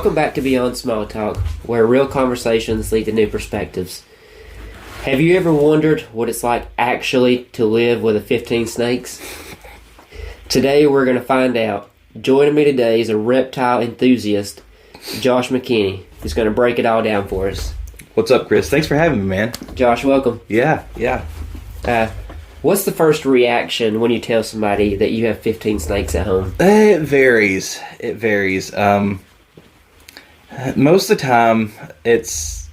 Welcome back to Beyond Small Talk, where real conversations lead to new perspectives. Have you ever wondered what it's like actually to live with 15 snakes? Today we're going to find out. Joining me today is a reptile enthusiast, Josh Mckinney, who's going to break it all down for us. What's up, Chris? Thanks for having me, man. Josh, welcome. Yeah. What's the first reaction when you tell somebody that you have 15 snakes at home? It varies. Most of the time, it's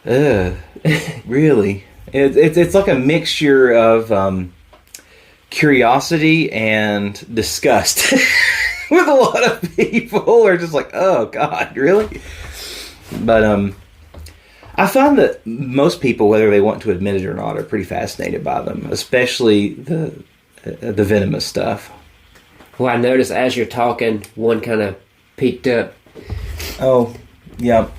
really. It's like a mixture of curiosity and disgust. With a lot of people are just like, oh God, really? But I find that most people, whether they want to admit it or not, are pretty fascinated by them, especially the venomous stuff. Well, I noticed as you're talking, one kind of peeked up. Oh, yeah.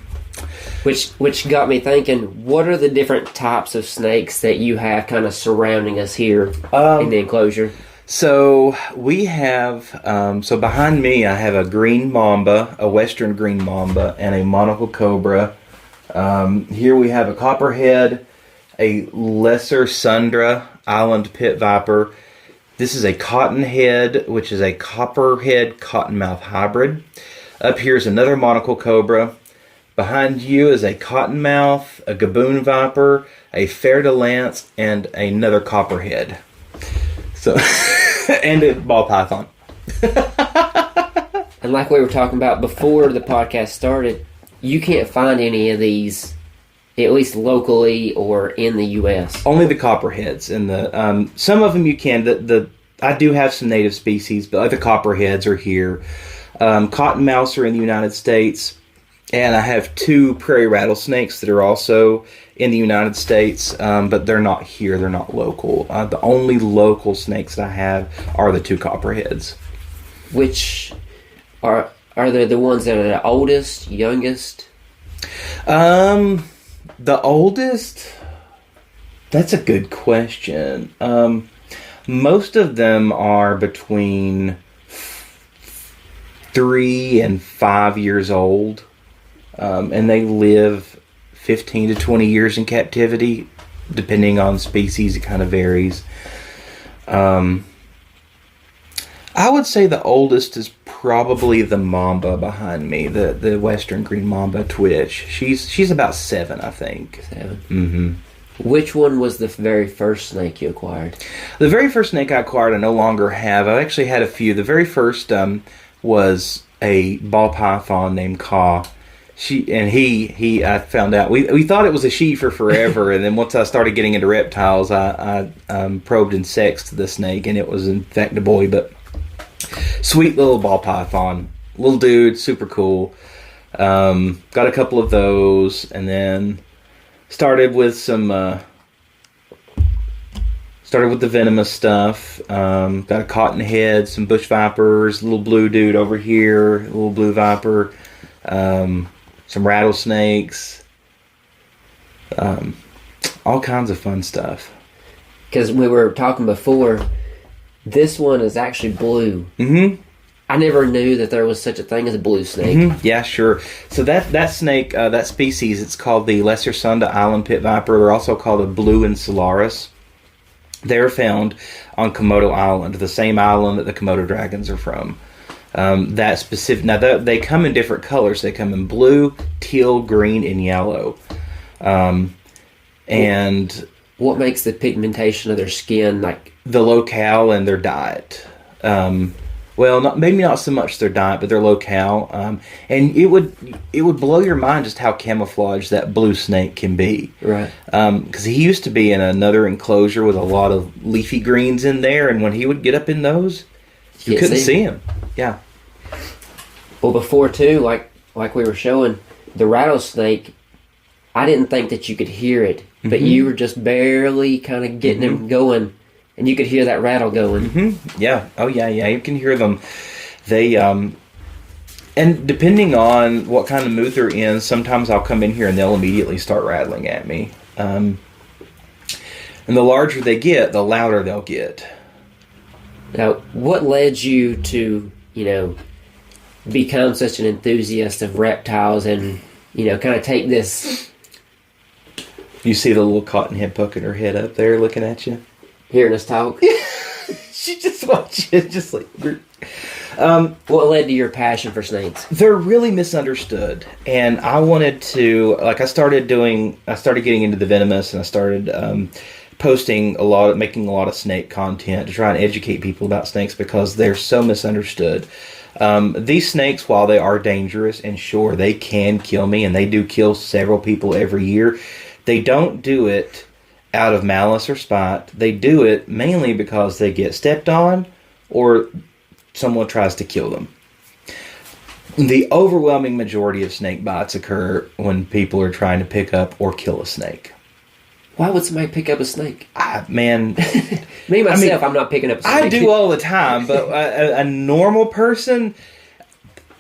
Which got me thinking, what are the different types of snakes that you have kind of surrounding us here in the enclosure? So we have, so behind me I have a green mamba, a western green mamba, and a monocle cobra. Here we have a copperhead, a lesser sundra, island pit viper. This is a cottonhead, which is a copperhead cottonmouth hybrid. Up here is another monocle cobra. Behind you is a cottonmouth, a gaboon viper, a fer de lance, and another copperhead. So, and a ball python. And like we were talking about before the podcast started, you can't find any of these, at least locally or in the U.S. Only the copperheads and the some of them you can. I do have some native species, but like the copperheads are here. Cottonmouths are in the United States, and I have 2 prairie rattlesnakes that are also in the United States, but they're not here. They're not local. The only local snakes that I have are the 2 copperheads. Which are they the ones that are the oldest, youngest? The oldest? That's a good question. Most of them are between 3 and 5 years old, and they live 15 to 20 years in captivity, depending on species. It kind of varies. I would say the oldest is probably the mamba behind me, the western green mamba twitch. She's about 7, I think. 7. Mm-hmm. Which one was the very first snake you acquired? The very first snake I acquired I no longer have. I actually had a few. The very first was a ball python named Ka. I found out, we thought it was a she for forever, and then once I started getting into reptiles, I probed and sexed the snake, and it was in fact a boy, but sweet little ball python, little dude, super cool. Got a couple of those, and then started with the venomous stuff. Got a cottonhead, some bush vipers, little blue dude over here, a little blue viper, some rattlesnakes, all kinds of fun stuff. Because we were talking before, this one is actually blue. Mm-hmm. I never knew that there was such a thing as a blue snake. Mm-hmm. Yeah, sure. So that snake, that species, it's called the lesser sunda island pit viper. They're also called a blue insularis. They're found on Komodo Island, the same island that the Komodo dragons are from. That specific. Now they come in different colors. They come in blue, teal, green, and yellow. And what makes the pigmentation of their skin like? The locale and their diet. Well, maybe not so much their diet, but their locale. And it would blow your mind just how camouflaged that blue snake can be. Right. Because he used to be in another enclosure with a lot of leafy greens in there, and when he would get up in those, you couldn't see him. Yeah. Well, before too, like we were showing, the rattlesnake, I didn't think that you could hear it, but you were just barely kind of getting him going. And you could hear that rattle going. Mm-hmm. Yeah. Oh, yeah. You can hear them. They, and depending on what kind of mood they're in, sometimes I'll come in here and they'll immediately start rattling at me. And the larger they get, the louder they'll get. Now, what led you to, become such an enthusiast of reptiles and, kind of take this... You see the little cottonhead poking her head up there looking at you? Hearing us talk? She just watches, just like... What led to your passion for snakes? They're really misunderstood. And I wanted to... I started getting into the venomous, and I started making a lot of snake content to try and educate people about snakes because they're so misunderstood. These snakes, while they are dangerous, and sure, they can kill me, and they do kill several people every year, they don't do it out of malice or spite. They do it mainly because they get stepped on or someone tries to kill them. The overwhelming majority of snake bites occur when people are trying to pick up or kill a snake. Why would somebody pick up a snake? Man... Me, myself, I'm not picking up a snake. I do all the time, but a normal person,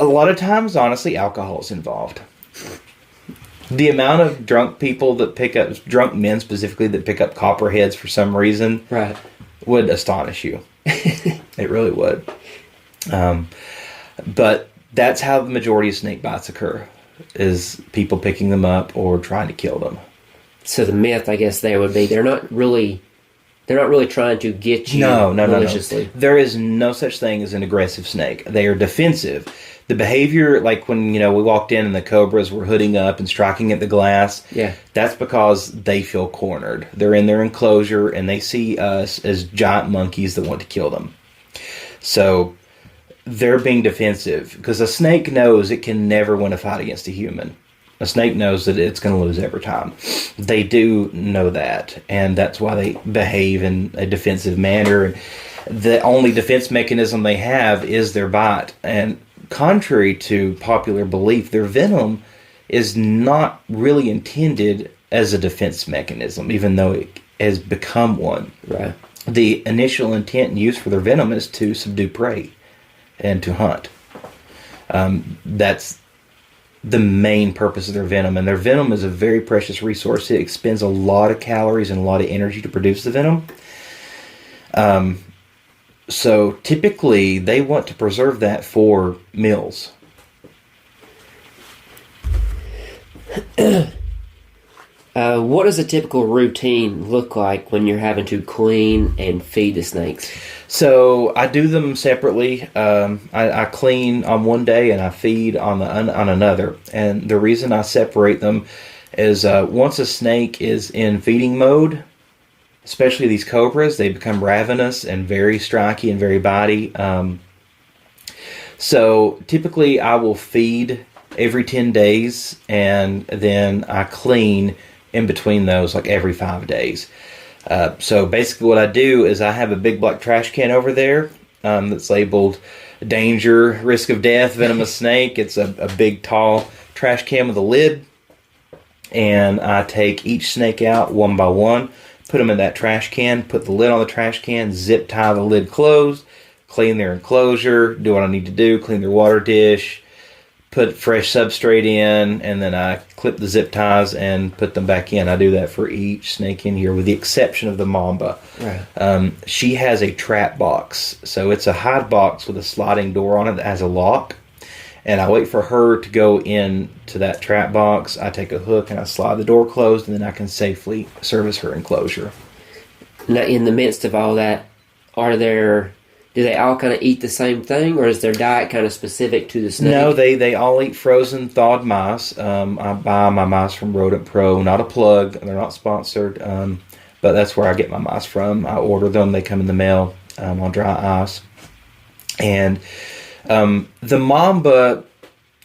a lot of times, honestly, alcohol is involved. The amount of drunk men specifically, that pick up copperheads for some reason, right, would astonish you. It really would. But that's how the majority of snake bites occur, is people picking them up or trying to kill them. So the myth, I guess, there would be they're not really trying to get you maliciously. No. There is no such thing as an aggressive snake. They are defensive. The behavior, like when we walked in and the cobras were hooding up and striking at the glass, that's because they feel cornered. They're in their enclosure and they see us as giant monkeys that want to kill them. So they're being defensive because a snake knows it can never win a fight against a human. A snake knows that it's going to lose every time. They do know that, and that's why they behave in a defensive manner. The only defense mechanism they have is their bite. And contrary to popular belief, their venom is not really intended as a defense mechanism, even though it has become one. Right. The initial intent and use for their venom is to subdue prey and to hunt. That's the main purpose of their venom, and their venom is a very precious resource. It expends a lot of calories and a lot of energy to produce the venom. So typically they want to preserve that for meals. What does a typical routine look like when you're having to clean and feed the snakes? So I do them separately. I clean on one day and I feed on another. And the reason I separate them is once a snake is in feeding mode, especially these cobras, they become ravenous and very striky and very bitey. So typically I will feed every 10 days and then I clean in between those, like every 5 days. So basically what I do is I have a big black trash can over there that's labeled danger, risk of death, venomous snake. It's a big, tall trash can with a lid. And I take each snake out one by one, put them in that trash can, put the lid on the trash can, zip tie the lid closed, clean their enclosure, do what I need to do, clean their water dish, put fresh substrate in, and then I clip the zip ties and put them back in. I do that for each snake in here, with the exception of the mamba. Right. She has a trap box. So it's a hide box with a sliding door on it that has a lock. And I wait for her to go into that trap box. I take a hook and I slide the door closed, and then I can safely service her enclosure. Now, in the midst of all that, do they all kind of eat the same thing, or is their diet kind of specific to the snake? No, they all eat frozen thawed mice. I buy my mice from Rodent Pro, not a plug. They're not sponsored, but that's where I get my mice from. I order them. They come in the mail on dry ice. And the mamba,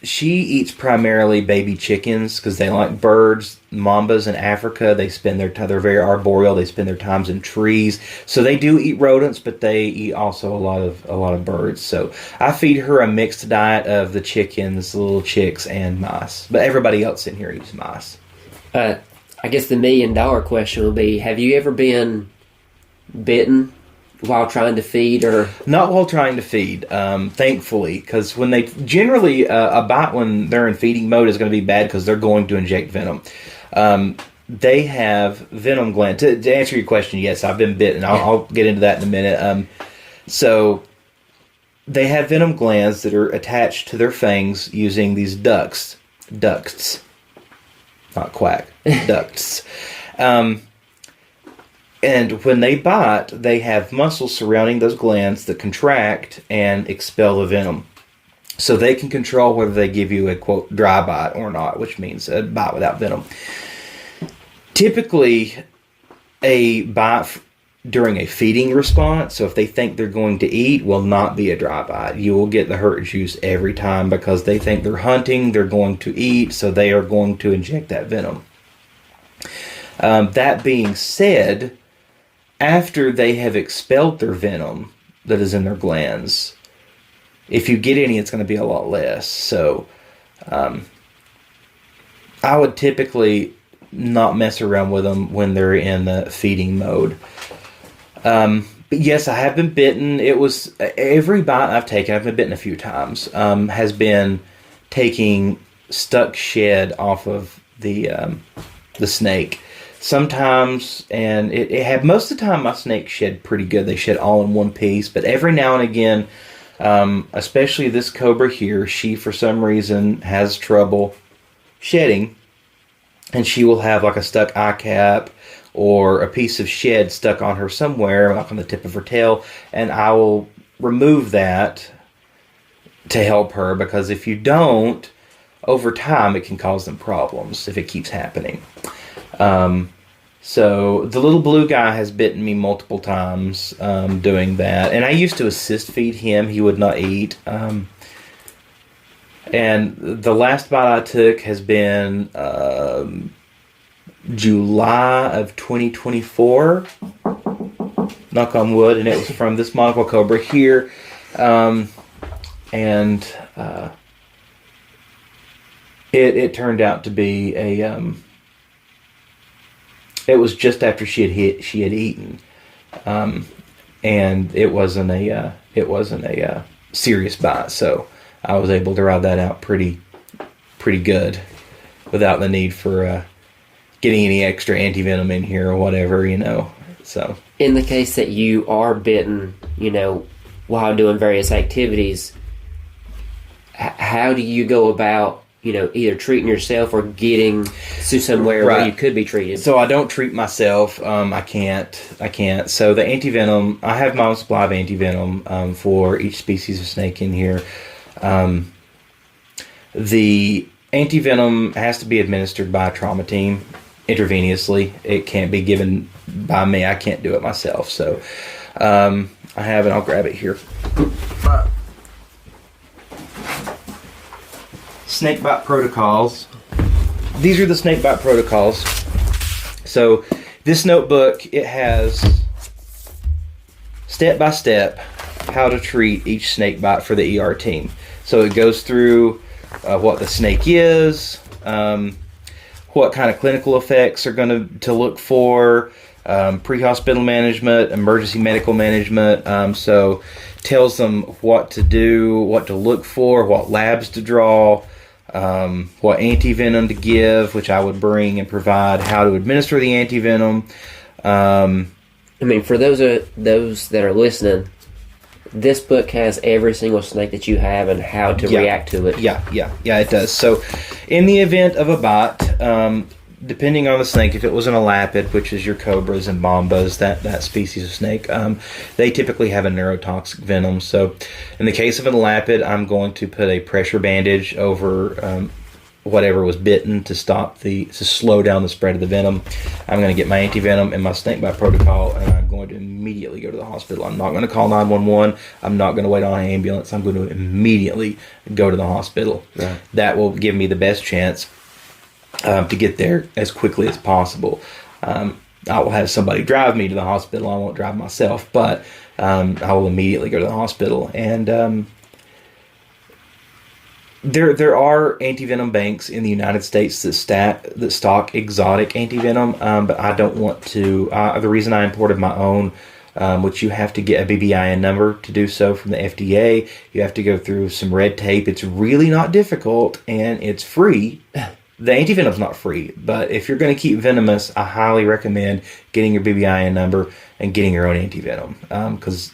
she eats primarily baby chickens because they like birds. Mambas in Africa, they're very arboreal. They spend their times in trees, so they do eat rodents, but they eat also a lot of birds. So I feed her a mixed diet of the chickens, the little chicks, and mice. But everybody else in here eats mice. I guess the $1 million question will be: have you ever been bitten while trying to feed, or not while trying to feed? Thankfully, because when they generally a bite when they're in feeding mode is going to be bad because they're going to inject venom. They have venom glands. To answer your question, yes, I've been bitten. I'll get into that in a minute. So they have venom glands that are attached to their fangs using these ducts, not quack, ducts. And when they bite, they have muscles surrounding those glands that contract and expel the venom. So they can control whether they give you a, quote, dry bite or not, which means a bite without venom. Typically, a bite during a feeding response, so if they think they're going to eat, will not be a dry bite. You will get the hurt juice every time because they think they're hunting, they're going to eat, so they are going to inject that venom. That being said, after they have expelled their venom that is in their glands, if you get any, it's going to be a lot less. So I would typically not mess around with them when they're in the feeding mode. But yes, I have been bitten. It was every bite I've taken, I've been bitten a few times, has been taking stuck shed off of the snake. Sometimes, and it had most of the time my snakes shed pretty good. They shed all in one piece, but every now and again, especially this cobra here, she for some reason has trouble shedding, and she will have like a stuck eye cap or a piece of shed stuck on her somewhere, like on the tip of her tail, and I will remove that to help her, because if you don't, over time it can cause them problems if it keeps happening. So the little blue guy has bitten me multiple times doing that, and I used to assist feed him. He would not eat. And the last bite I took has been July of 2024, knock on wood, and it was from this monocle cobra here. It turned out to be a it was just after she had eaten, and it wasn't a serious bite, so I was able to ride that out pretty good without the need for getting any extra anti-venom in here or whatever, so. In the case that you are bitten, while doing various activities, how do you go about, either treating yourself or getting to somewhere where you could be treated? So I don't treat myself. I can't. So the anti-venom, I have my own supply of anti-venom for each species of snake in here. The anti-venom has to be administered by a trauma team intravenously. It can't be given by me. I can't do it myself. So I have it. I'll grab it here. Snake bite protocols. These are the snake bite protocols. So this notebook, it has step by step how to treat each snake bite for the ER team. So it goes through what the snake is, what kind of clinical effects are going to look for, pre-hospital management, emergency medical management. So tells them what to do, what to look for, what labs to draw, what anti-venom to give, which I would bring and provide, how to administer the anti-venom. For those that are listening, this book has every single snake that you have and how to react to it. Yeah, it does. So in the event of a bite, depending on the snake, if it was in a lapid, which is your cobras and bombas, that species of snake, they typically have a neurotoxic venom. So in the case of a lapid, I'm going to put a pressure bandage over whatever was bitten to slow down the spread of the venom. I'm going to get my anti-venom and my snake bite protocol, and I'm going to immediately go to the hospital. I'm not going to call 911. I'm not going to wait on an ambulance. I'm going to immediately go to the hospital. Right. That will give me the best chance to get there as quickly as possible. I will have somebody drive me to the hospital. I won't drive myself, but I will immediately go to the hospital. And there are anti-venom banks in the United States that stock exotic anti-venom, but I don't want to. The reason I imported my own, which you have to get a BBIN number to do so from the FDA. You have to go through some red tape. It's really not difficult, and it's free. The anti-venom's not free, but if you're going to keep venomous, I highly recommend getting your BBIN number and getting your own anti-venom, because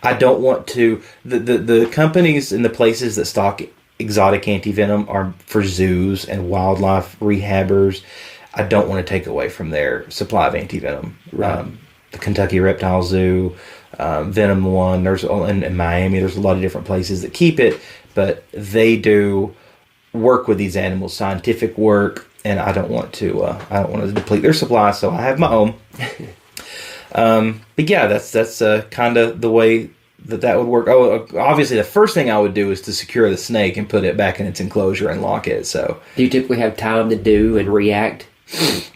I don't want to. The companies and the places that stock exotic antivenom are for zoos and wildlife rehabbers. I don't want to take away from their supply of antivenom. Right. The Kentucky Reptile Zoo, Venom One. There's in Miami. There's a lot of different places that keep it, but they do work with these animals, scientific work, and I don't want to. I don't want to deplete their supply, so I have my own. But yeah, that's kind of the way that would work. Oh, obviously, the first thing I would do is to secure the snake and put it back in its enclosure and lock it. So, do you typically have time to do and react?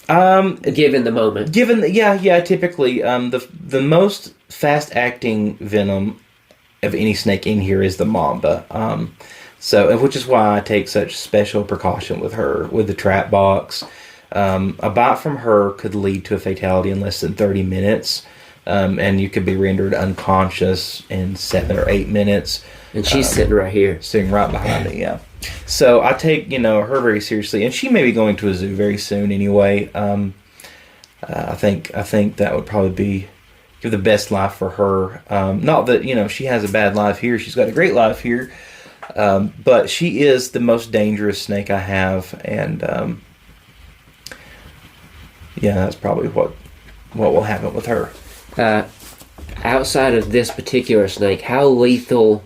Given the moment. Typically, the most fast acting venom of any snake in here is the mamba. Which is why I take such special precaution with her with the trap box. A bite from her could lead to a fatality in less than 30 minutes, and you could be rendered unconscious in 7 or 8 minutes. And she's sitting right here. Sitting right behind me, yeah. So I take, her very seriously, and she may be going to a zoo very soon anyway. I think that would probably give the best life for her. Not that, she has a bad life here. She's got a great life here. But she is the most dangerous snake I have, and that's probably what will happen with her. Outside of this particular snake, how lethal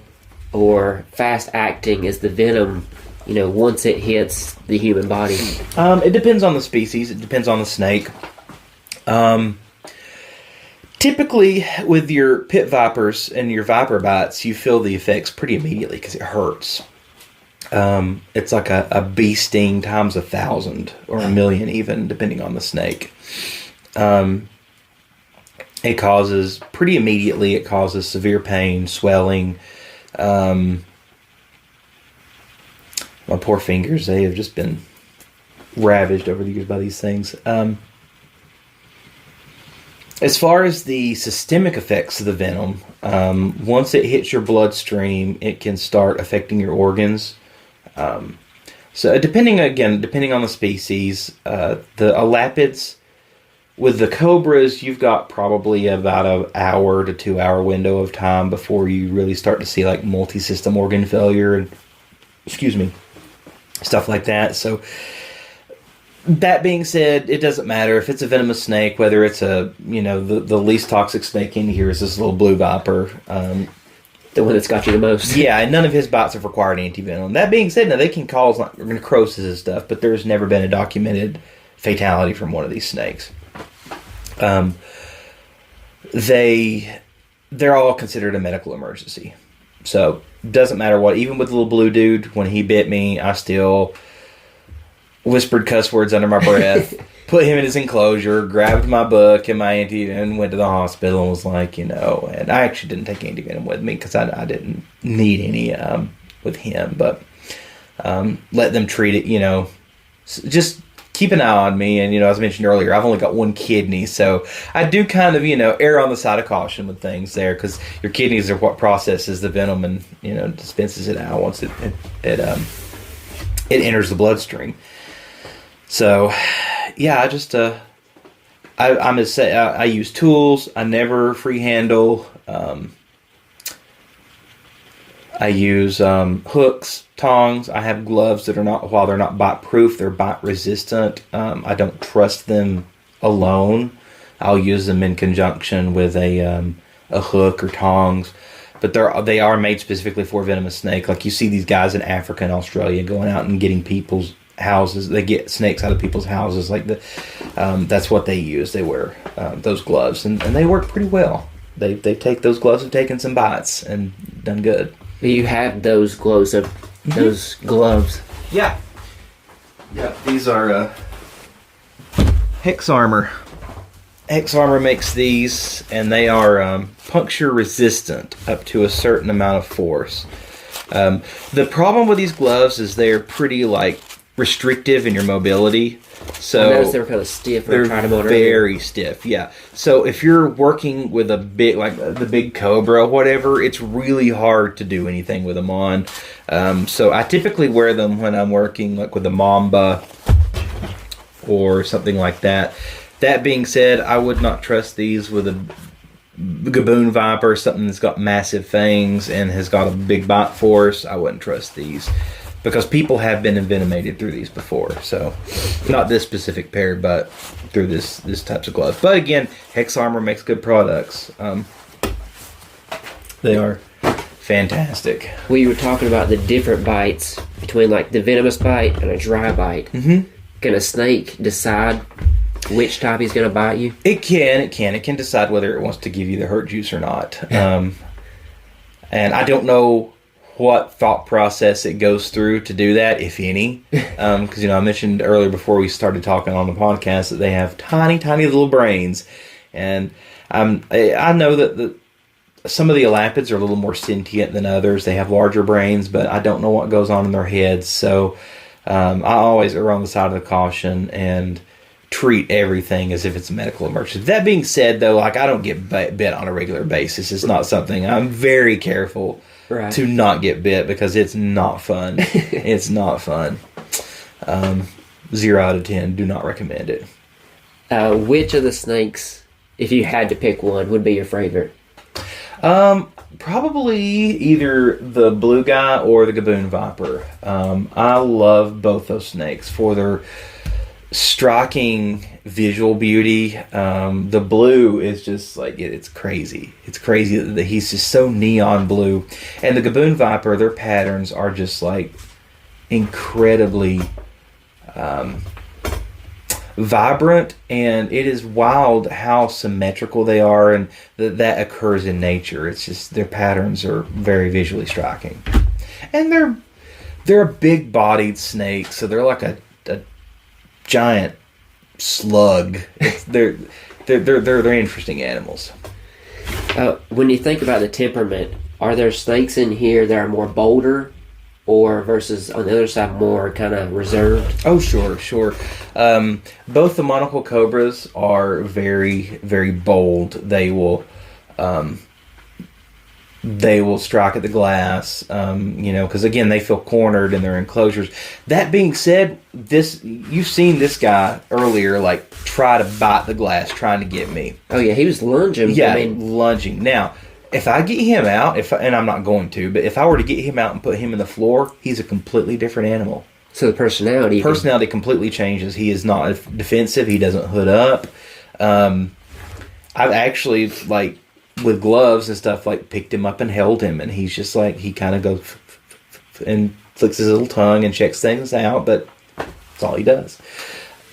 or fast acting is the venom, once it hits the human body? It depends on the species. It depends on the snake. Typically, with your pit vipers and your viper bites, you feel the effects pretty immediately because it hurts. It's like a bee sting times 1,000 or 1,000,000 even, depending on the snake. It causes, pretty immediately, it causes severe pain, swelling. My poor fingers, they have just been ravaged over the years by these things. As far as the systemic effects of the venom, once it hits your bloodstream, it can start affecting your organs. So depending on the species, the elapids, with the cobras, you've got probably about an hour to 2 hour window of time before you really start to see like multi-system organ failure and, stuff like that. So that being said, it doesn't matter if it's a venomous snake, whether it's the least toxic snake in here is this little blue viper. The one that's got you the most. Yeah, and none of his bites have required antivenom. That being said, now they can cause like necrosis and stuff, but there's never been a documented fatality from one of these snakes. They're all considered a medical emergency. So doesn't matter what. Even with the little blue dude, when he bit me, I still whispered cuss words under my breath, put him in his enclosure, grabbed my book and my antivenom, went to the hospital and was like, and I actually didn't take antivenom with me because I didn't need any with him, but let them treat it, just keep an eye on me. And, as I mentioned earlier, I've only got one kidney, so I do kind of, err on the side of caution with things there because your kidneys are what processes the venom and, dispenses it out once it enters the bloodstream. So, yeah, I just, I use tools. I never free handle. I use hooks, tongs. I have gloves that are while they're not bite proof, they're bite resistant. I don't trust them alone. I'll use them in conjunction with a hook or tongs. But they are made specifically for venomous snake. Like you see these guys in Africa and Australia going out and getting people's houses. They get snakes out of people's houses. That's what they use. They wear those gloves, and they work pretty well. They take those gloves and taken some bites and done good. You have those gloves. Those gloves. Yeah. Yeah. These are Hex Armor. Hex Armor makes these, and they are puncture resistant up to a certain amount of force. The problem with these gloves is they're pretty restrictive in your mobility. So I noticed they were kind of stiff. They're very stiff, yeah. So if you're working with a big, the big cobra or whatever, it's really hard to do anything with them on. So I typically wear them when I'm working with a mamba or something like that. That being said, I would not trust these with a gaboon viper, something that's got massive fangs and has got a big bite force, I wouldn't trust these. Because people have been envenomated through these before. So, not this specific pair, but through this types of gloves. But again, Hex Armor makes good products. They are fantastic. We were talking about the different bites between like the venomous bite and a dry bite. Mm-hmm. Can a snake decide which type he's going to bite you? It can decide whether it wants to give you the hurt juice or not. And I don't know what thought process it goes through to do that, if any. Because, I mentioned earlier before we started talking on the podcast that they have tiny, tiny little brains. And I know that some of the elapids are a little more sentient than others. They have larger brains, but I don't know what goes on in their heads. So I always err on the side of the caution and treat everything as if it's a medical emergency. That being said, though, I don't get bit on a regular basis. It's not something I'm very careful to not get bit because it's not fun. It's not fun. 0 out of 10. Do not recommend it. Which of the snakes, if you had to pick one, would be your favorite? Probably either the blue guy or the gaboon viper. I love both those snakes for their striking visual beauty. The blue is just like it's crazy. It's crazy that he's just so neon blue. And the gaboon viper, their patterns are just like incredibly vibrant, and it is wild how symmetrical they are, and that occurs in nature. It's just their patterns are very visually striking, and they're a big-bodied snake, so they're like a giant slug. They're interesting animals. When you think about the temperament, are there snakes in here that are more bolder, or versus on the other side more kind of reserved? Oh, sure. Both the monocle cobras are very, very bold. They will strike at the glass, because again they feel cornered in their enclosures. That being said, you've seen this guy earlier, like try to bite the glass, trying to get me. Oh yeah, he was lunging. Yeah, lunging. Now, if I get him out, and I'm not going to, but if I were to get him out and put him in the floor, he's a completely different animal. So the personality completely changes. He is not defensive. He doesn't hood up. I've actually, like, with gloves and stuff, like, picked him up and held him, and he's just like, he kind of goes and flicks his little tongue and checks things out, but that's all he does.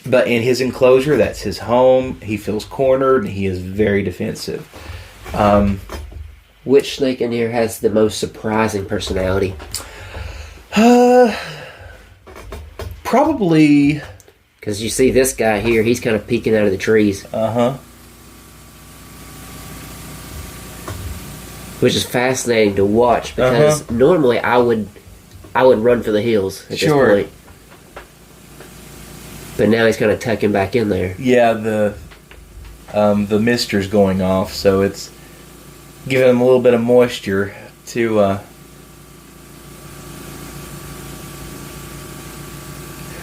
But in his enclosure, that's his home. He feels cornered, and he is very defensive. Which snake in here has the most surprising personality? Probably... Because you see this guy here, he's kind of peeking out of the trees. Uh-huh. Which is fascinating to watch, because normally I would run for the hills at this point. But now he's kind of tucking back in there. Yeah, the mister's going off, so it's giving him a little bit of moisture to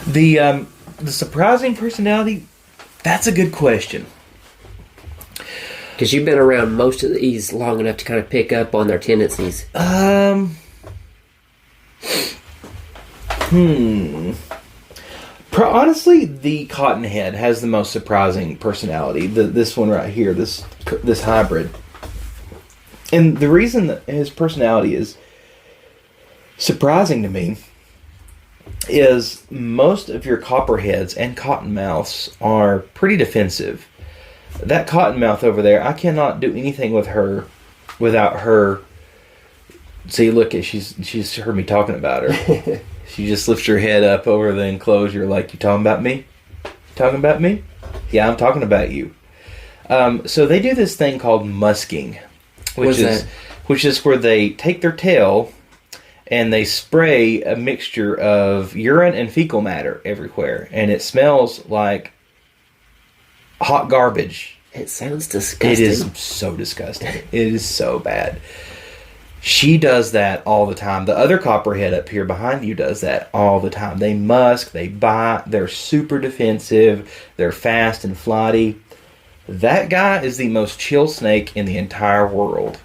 the surprising personality. That's a good question. Because you've been around most of these long enough to kind of pick up on their tendencies. Honestly, the cottonhead has the most surprising personality. This one right here, this hybrid. And the reason that his personality is surprising to me is most of your copperheads and cottonmouths are pretty defensive. That cottonmouth over there, I cannot do anything with her without her. See, look, she's heard me talking about her. She just lifts her head up over the enclosure like, you talking about me? You talking about me? Yeah, I'm talking about you. So they do this thing called musking, which is where they take their tail and they spray a mixture of urine and fecal matter everywhere, and it smells like hot garbage. It sounds disgusting. It is so disgusting. It is so bad. She does that all the time. The other copperhead up here behind you does that all the time. They musk, they bite, they're super defensive, they're fast and flighty. That guy is the most chill snake in the entire world.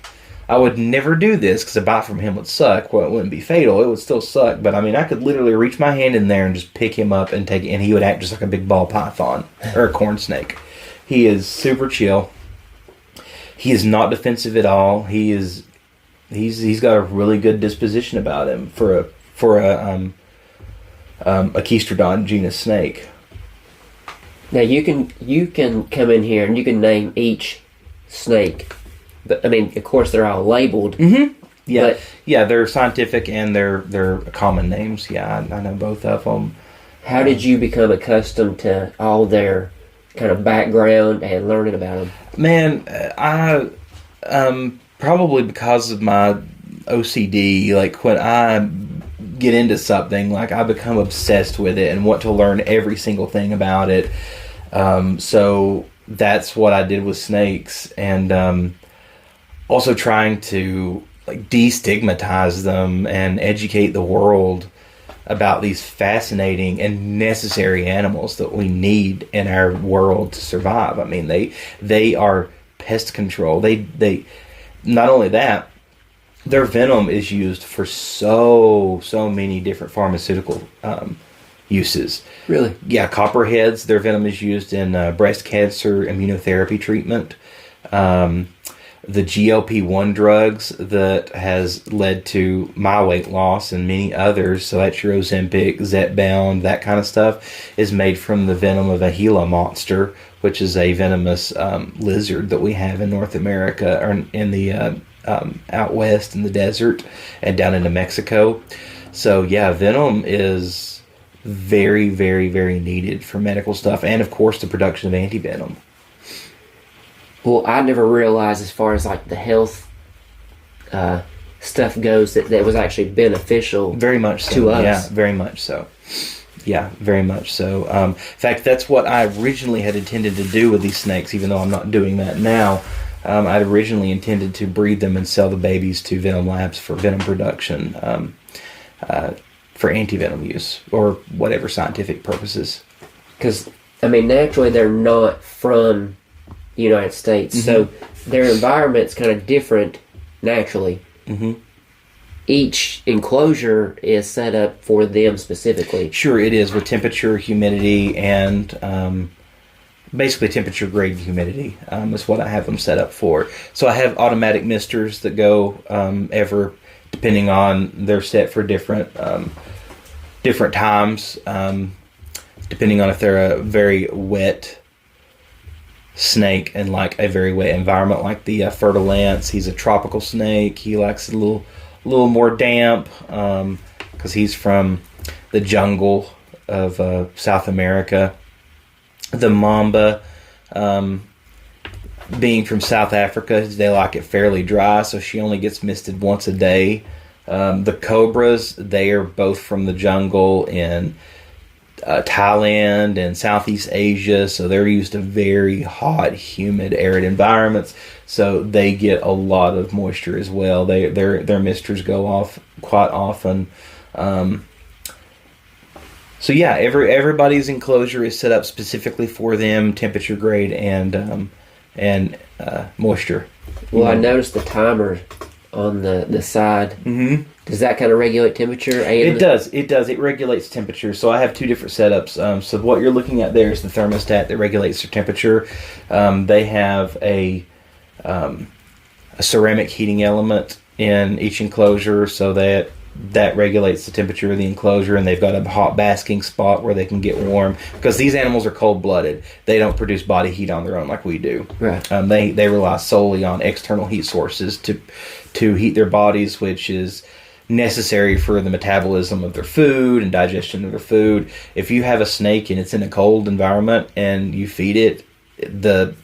I would never do this because a bite from him would suck. Well, it wouldn't be fatal. It would still suck. But I mean, I could literally reach my hand in there and just pick him up and take it, and he would act just like a big ball python or a corn snake. He is super chill. He is not defensive at all. He's got a really good disposition about him for a Kestrodon genus snake. Now you can come in here and you can name each snake. But I mean, of course, they're all labeled. Mm-hmm. Yeah, but yeah, they're scientific and they're common names. Yeah, I know both of them. How did you become accustomed to all their kind of background and learning about them? Man, I probably because of my OCD. Like when I get into something, like I become obsessed with it and want to learn every single thing about it. So that's what I did with snakes, and also trying to like destigmatize them and educate the world about these fascinating and necessary animals that we need in our world to survive. I mean, they are pest control. They not only that, their venom is used for so many different pharmaceutical uses. Really? Yeah, copperheads, their venom is used in breast cancer immunotherapy treatment. The GLP-1 drugs that has led to my weight loss and many others, so that's your Ozempic, Zepbound, that kind of stuff, is made from the venom of a Gila monster, which is a venomous lizard that we have in North America, or in the out west in the desert and down into Mexico. So yeah, venom is very, very, very needed for medical stuff, and of course the production of antivenom. Well, I never realized, as far as like the health stuff goes, that was actually beneficial. Very much so. To us. Yeah, very much so. Yeah, very much so. In fact, that's what I originally had intended to do with these snakes, even though I'm not doing that now. I'd originally intended to breed them and sell the babies to venom labs for venom production, for anti-venom use, or whatever scientific purposes. Because, I mean, naturally they're not from the United States, so their environment's kind of different naturally. Mm-hmm. Each enclosure is set up for them specifically. Sure, it is, with temperature, humidity, and basically temperature grade humidity is what I have them set up for. So I have automatic misters that go depending on, they're set for different times, depending on if they're a very wet snake and like a very wet environment, like the Fertilance. He's a tropical snake. He likes a little more damp because he's from the jungle of South America. The Mamba, being from South Africa, they like it fairly dry, so she only gets misted once a day. The Cobras, they are both from the jungle in Thailand and Southeast Asia, so they're used to very hot, humid, arid environments, so they get a lot of moisture as well. Their misters go off quite often. So yeah, everybody's enclosure is set up specifically for them, temperature grade and moisture. Well, I noticed the timer on the side. Mm-hmm. Does that kind of regulate temperature? It does. It regulates temperature. So I have two different setups. So what you're looking at there is the thermostat that regulates their temperature. They have a ceramic heating element in each enclosure, so that regulates the temperature of the enclosure, and they've got a hot basking spot where they can get warm, because these animals are cold-blooded. They don't produce body heat on their own like we do. Right. They rely solely on external heat sources to heat their bodies, which is necessary for the metabolism of their food and digestion of their food. If you have a snake and it's in a cold environment and you feed it, the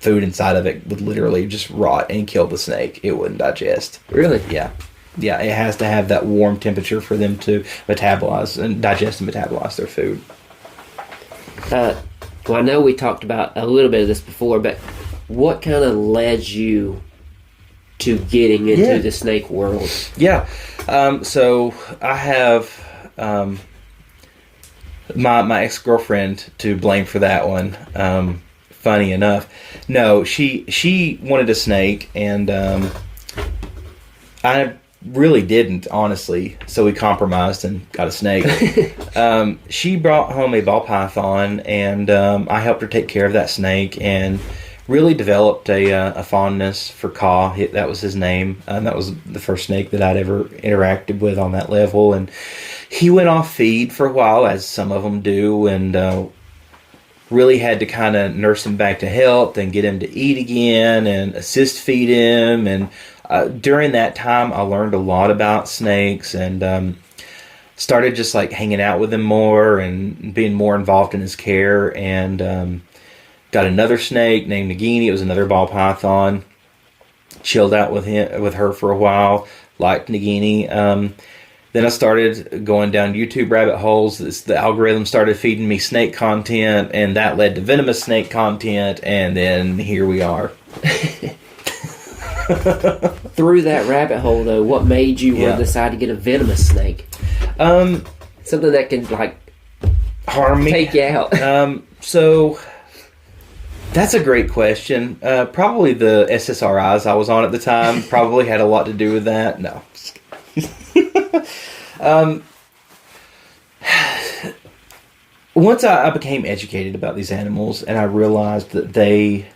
food inside of it would literally just rot and kill the snake. It wouldn't digest. Really? Yeah. Yeah, it has to have that warm temperature for them to metabolize and digest and metabolize their food. Well, I know we talked about a little bit of this before, but what kind of led you to getting into the snake world? Yeah. So I have my ex-girlfriend to blame for that one. funny enough. No, she wanted a snake, and I really didn't, honestly. So we compromised and got a snake. She brought home a ball python, and I helped her take care of that snake, and really developed a fondness for Ka. That was his name. That was the first snake that I'd ever interacted with on that level. And he went off feed for a while, as some of them do, and really had to kind of nurse him back to health and get him to eat again and assist feed him. And during that time, I learned a lot about snakes, and started just like hanging out with him more and being more involved in his care. And got another snake named Nagini. It was another ball python. Chilled out with her for a while. Liked Nagini. Then I started going down YouTube rabbit holes. The algorithm started feeding me snake content, and that led to venomous snake content, and then here we are. Through that rabbit hole, though, what made you decide to get a venomous snake? Something that can, like, harm me, take you out. So that's a great question. Probably the SSRIs I was on at the time probably had a lot to do with that. No. Once I became educated about these animals, and I realized that they're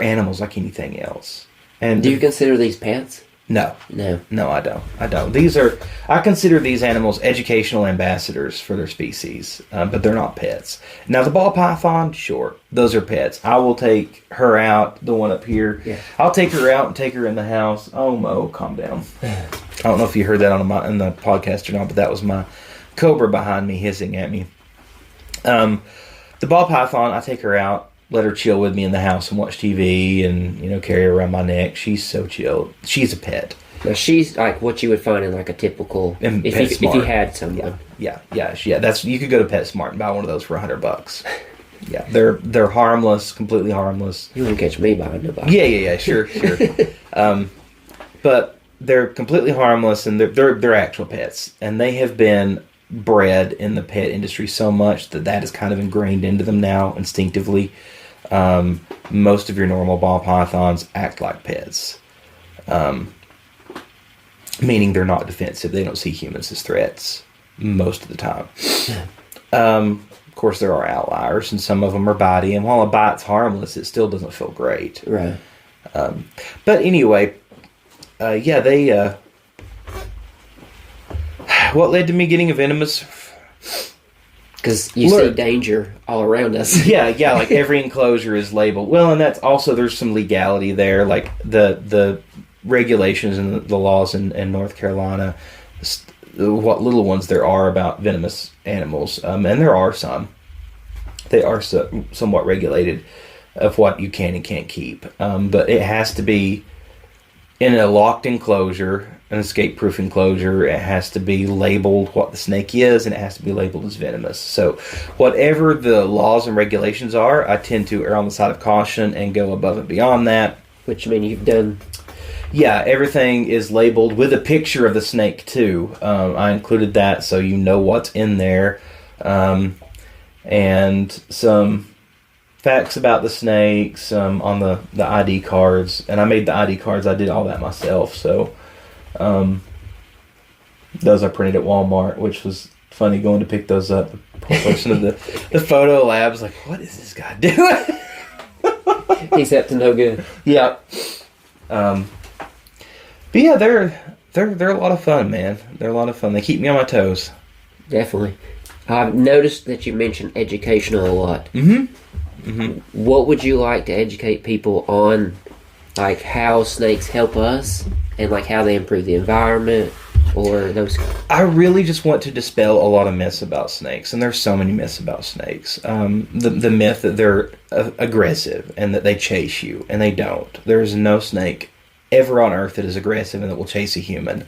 animals like anything else. And do you consider these pets? No, I don't. I consider these animals educational ambassadors for their species, but they're not pets. Now, the ball python, sure, those are pets. I will take her out, the one up here. Yeah. I'll take her out and take her in the house. Oh, Mo, calm down. I don't know if you heard that in the podcast or not, but that was my cobra behind me hissing at me. The ball python, I take her out, let her chill with me in the house and watch TV, and carry her around my neck. She's so chilled. She's a pet. Now she's like what you would find in like a typical if you had someone. Yeah. That's, you could go to PetSmart and buy one of those for $100. Yeah, they're harmless, completely harmless. You wouldn't catch me buying nobody. Yeah, sure. But they're completely harmless, and they're actual pets, and they have been bred in the pet industry so much that is kind of ingrained into them now instinctively. Most of your normal ball pythons act like pets, meaning they're not defensive. They don't see humans as threats most of the time. Of course, there are outliers, and some of them are bitey, and while a bite's harmless, it still doesn't feel great. Right. But anyway, they what led to me getting a venomous? Because you see danger all around us. yeah, like every enclosure is labeled. Well, and that's also, there's some legality there, like the regulations and the laws in North Carolina, what little ones there are about venomous animals, and there are some. They are somewhat regulated of what you can and can't keep, but it has to be in a locked enclosure, an escape-proof enclosure. It has to be labeled what the snake is, and it has to be labeled as venomous. So whatever the laws and regulations are, I tend to err on the side of caution and go above and beyond that. Which, I mean, you've done... Yeah, everything is labeled with a picture of the snake, too. I included that so you know what's in there. And some facts about the snakes on the ID cards. And I made the ID cards. I did all that myself, so... those I printed at Walmart, which was funny going to pick those up. The poor person of the photo lab was like, "What is this guy doing?" He's up to no good. Yeah. But yeah, they're a lot of fun, man. They're a lot of fun. They keep me on my toes. Definitely. I've noticed that you mentioned educational a lot. Mm-hmm. What would you like to educate people on, like how snakes help us and like how they improve the environment, or those? I really just want to dispel a lot of myths about snakes, and there's so many myths about snakes. The myth that they're aggressive and that they chase you, and they don't. There is no snake ever on Earth that is aggressive and that will chase a human.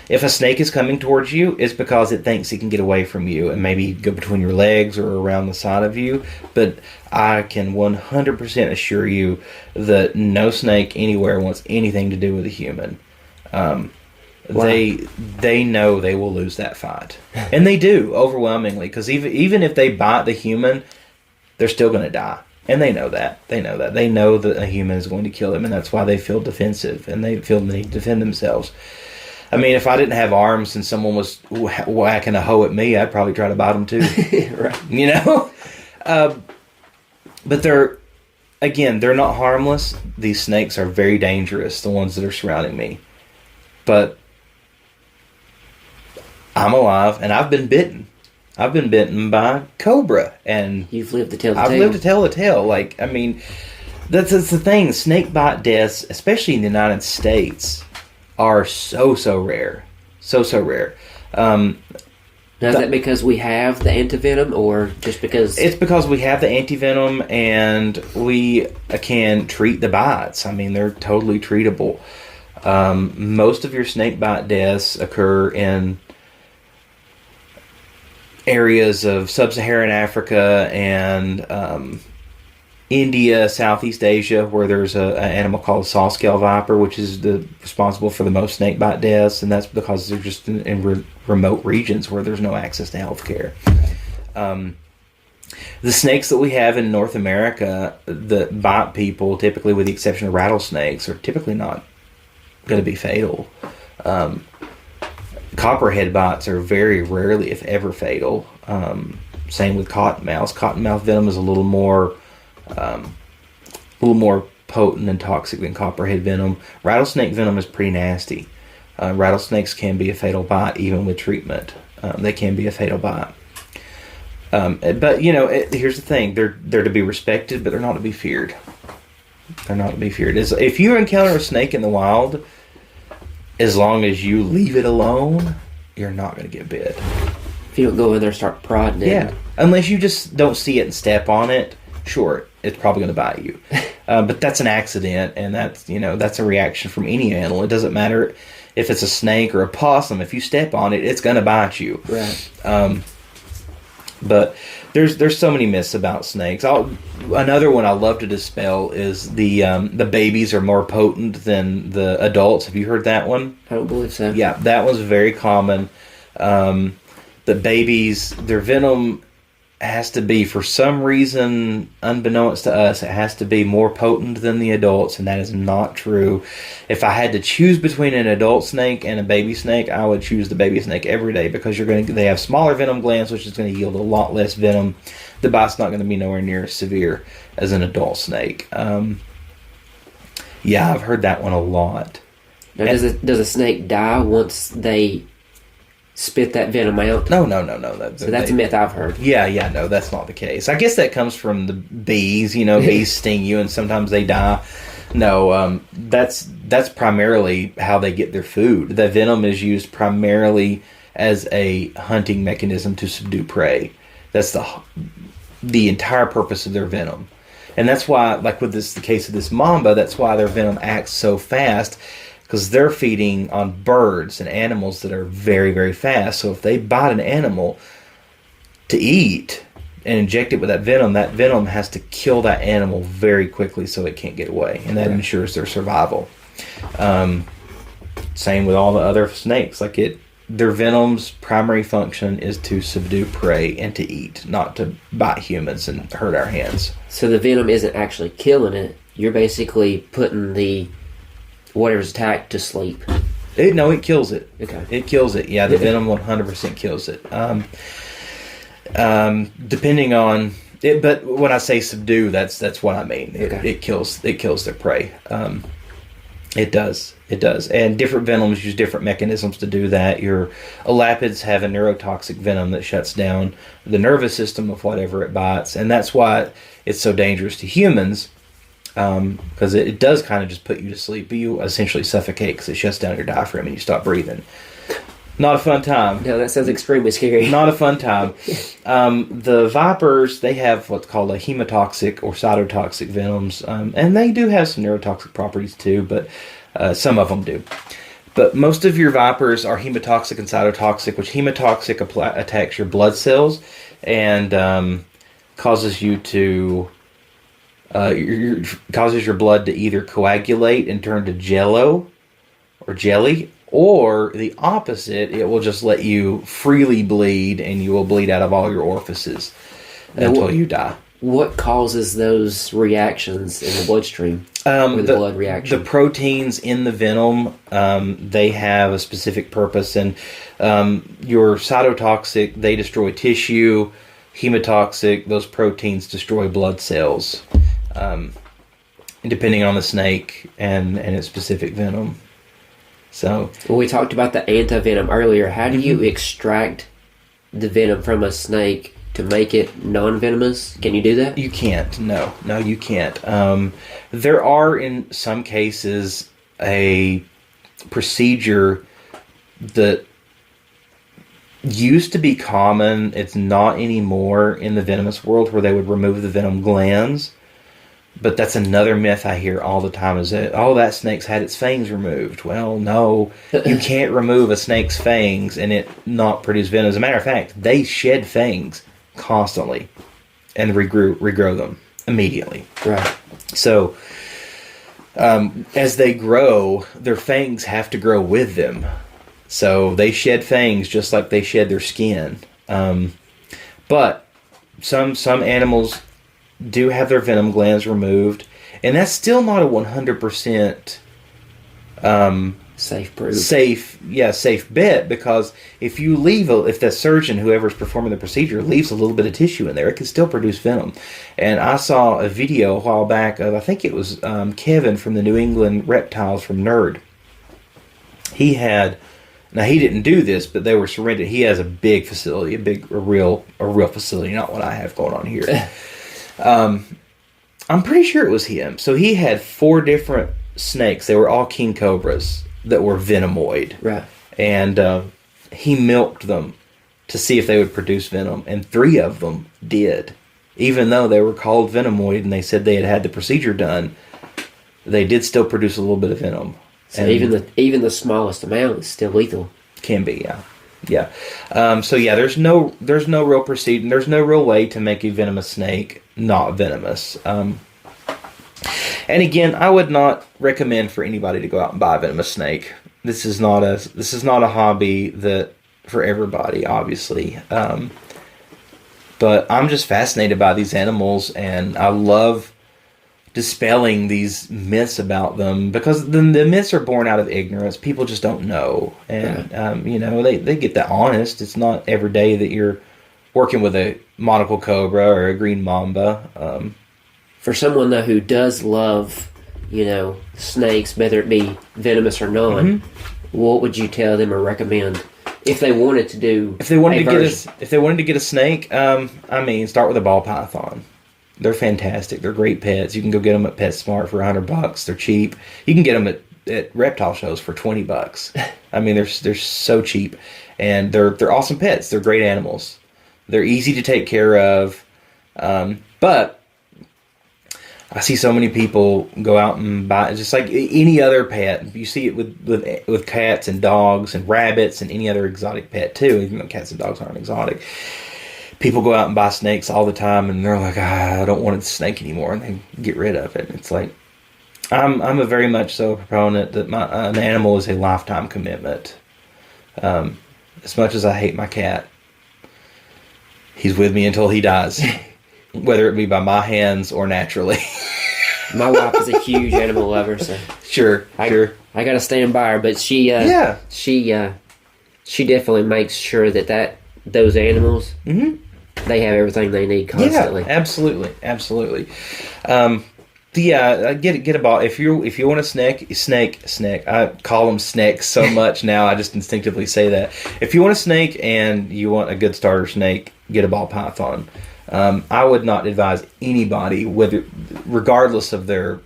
If a snake is coming towards you, it's because it thinks it can get away from you and maybe go between your legs or around the side of you. But I can 100% assure you that no snake anywhere wants anything to do with a human. Wow. They know they will lose that fight, and they do overwhelmingly. Because even if they bite the human, they're still going to die. And they know that. They know that. They know that a human is going to kill them, and that's why they feel defensive, and they feel the need to defend themselves. I mean, if I didn't have arms and someone was whacking a hoe at me, I'd probably try to bite them too. Right. You know? But they're not harmless. These snakes are very dangerous, the ones that are surrounding me. But I'm alive, and I've been bitten. I've been bitten by cobra, and you've lived to tell the tale. I've lived to tell the tale. Like, I mean, that's the thing. Snake bite deaths, especially in the United States, are so rare. So rare. Now, is that because we have the antivenom, or just because... It's because we have the antivenom, and we can treat the bites. I mean, they're totally treatable. Most of your snake bite deaths occur in areas of sub-Saharan Africa and India, Southeast Asia, where there's an animal called a saw-scale viper, which is responsible for the most snake bite deaths, and that's because they're just in remote regions where there's no access to health care. The snakes that we have in North America that bite people, typically with the exception of rattlesnakes, are typically not going to be fatal. Copperhead bites are very rarely, if ever, fatal. Same with cottonmouths. Cottonmouth venom is a little more potent and toxic than copperhead venom. Rattlesnake venom is pretty nasty. Rattlesnakes can be a fatal bite even with treatment. They can be a fatal bite. But you know, here's the thing: they're to be respected, but they're not to be feared. They're not to be feared. If you encounter a snake in the wild, as long as you leave it alone, you're not going to get bit. If you don't go in there and start prodding it. Yeah. Unless you just don't see it and step on it, sure, it's probably going to bite you. But that's an accident, and that's a reaction from any animal. It doesn't matter if it's a snake or a possum. If you step on it, it's going to bite you. Right. But there's so many myths about snakes. Another one I love to dispel is the babies are more potent than the adults. Have you heard that one? I don't believe so. Yeah, that one's very common. The babies, their venom has to be, for some reason, unbeknownst to us, it has to be more potent than the adults, and that is not true. If I had to choose between an adult snake and a baby snake, I would choose the baby snake every day, because they have smaller venom glands, which is going to yield a lot less venom. The bite's not going to be nowhere near as severe as an adult snake. Yeah, I've heard that one a lot. Now, does a snake die once they spit that venom out? No. So that's a myth I've heard. Yeah, no, that's not the case. I guess that comes from the bees. You know, bees sting you, and sometimes they die. No, that's primarily how they get their food. The venom is used primarily as a hunting mechanism to subdue prey. That's the entire purpose of their venom. And that's why, like with the case of this mamba, that's why their venom acts so fast, because they're feeding on birds and animals that are very, very fast. So if they bite an animal to eat and inject it with that venom has to kill that animal very quickly so it can't get away. And that ensures their survival. Same with all the other snakes. Their venom's primary function is to subdue prey and to eat, not to bite humans and hurt our hands. So the venom isn't actually killing it. You're basically putting the whatever's attacked to sleep. It kills it. Okay. It kills it. Yeah, the venom 100% kills it. Depending on it, but when I say subdue, that's what I mean. It kills their prey. It does. And different venoms use different mechanisms to do that. Your elapids have a neurotoxic venom that shuts down the nervous system of whatever it bites, and that's why it's so dangerous to humans, because it does kind of just put you to sleep, but you essentially suffocate because it shuts down your diaphragm and you stop breathing. Not a fun time. No, that sounds extremely scary. Not a fun time. The vipers, they have what's called a hemotoxic or cytotoxic venoms, and they do have some neurotoxic properties too, but some of them do. But most of your vipers are hemotoxic and cytotoxic, which hemotoxic attacks your blood cells and causes you to causes your blood to either coagulate and turn to jello or jelly, or the opposite, it will just let you freely bleed, and you will bleed out of all your orifices until you die. what causes those reactions in the bloodstream? Or the blood reaction? The proteins in the venom, they have a specific purpose, and your cytotoxic, they destroy tissue. Hemotoxic, those proteins destroy blood cells, depending on the snake and its specific venom. So, well, we talked about the antivenom earlier. How do you extract the venom from a snake to make it non-venomous? Can you do that? You can't. No, you can't. There are, in some cases, a procedure that used to be common. It's not anymore in the venomous world, where they would remove the venom glands. But that's another myth I hear all the time, is that, oh, that snake's had its fangs removed. Well, no, you can't remove a snake's fangs and it not produce venom. As a matter of fact, they shed fangs constantly and regrow them immediately. Right. So, as they grow, their fangs have to grow with them. So they shed fangs just like they shed their skin. But some animals do have their venom glands removed, and that's still not a 100% safe bet, because if the surgeon, whoever's performing the procedure, leaves a little bit of tissue in there, it can still produce venom. And I saw a video a while back of, I think it was Kevin from the New England Reptiles from Nerd. Now he didn't do this, but they were surrendered. He has a big facility, a real facility, not what I have going on here. I'm pretty sure it was him. So he had 4 different snakes. They were all king cobras that were venomoid. Right. And he milked them to see if they would produce venom. And 3 of them did. Even though they were called venomoid and they said they had the procedure done, they did still produce a little bit of venom. So even the smallest amount is still lethal. Can be, yeah. There's no real procedure. There's no real way to make a venomous snake not venomous. And again, I would not recommend for anybody to go out and buy a venomous snake. This is not a hobby that for everybody, obviously. But I'm just fascinated by these animals, and I love dispelling these myths about them, because the myths are born out of ignorance. People just don't know, and they get that honest. It's not every day that you're working with a monocle cobra or a green mamba. For someone though who does love, snakes, whether it be venomous or not, what would you tell them or recommend if they wanted to do? If they wanted to get a snake, start with a ball python. They're fantastic. They're great pets. You can go get them at PetSmart for $100. They're cheap. You can get them at reptile shows for $20. They're so cheap, and they're awesome pets. They're great animals. They're easy to take care of. But I see so many people go out and buy, just like any other pet. You see it with cats and dogs and rabbits and any other exotic pet too. Even though cats and dogs aren't exotic. People go out and buy snakes all the time, and they're like, I don't want a snake anymore, and they get rid of it. It's like, I'm a very much so proponent that an animal is a lifetime commitment. As much as I hate my cat, he's with me until he dies, whether it be by my hands or naturally. My wife is a huge animal lover, so sure. I got to stand by her, but she definitely makes sure that those animals. They have everything they need constantly. Yeah, absolutely. Get a ball. If you want a snake. I call them snakes so much now. I just instinctively say that. If you want a snake and you want a good starter snake, get a ball python. I would not advise anybody, regardless of their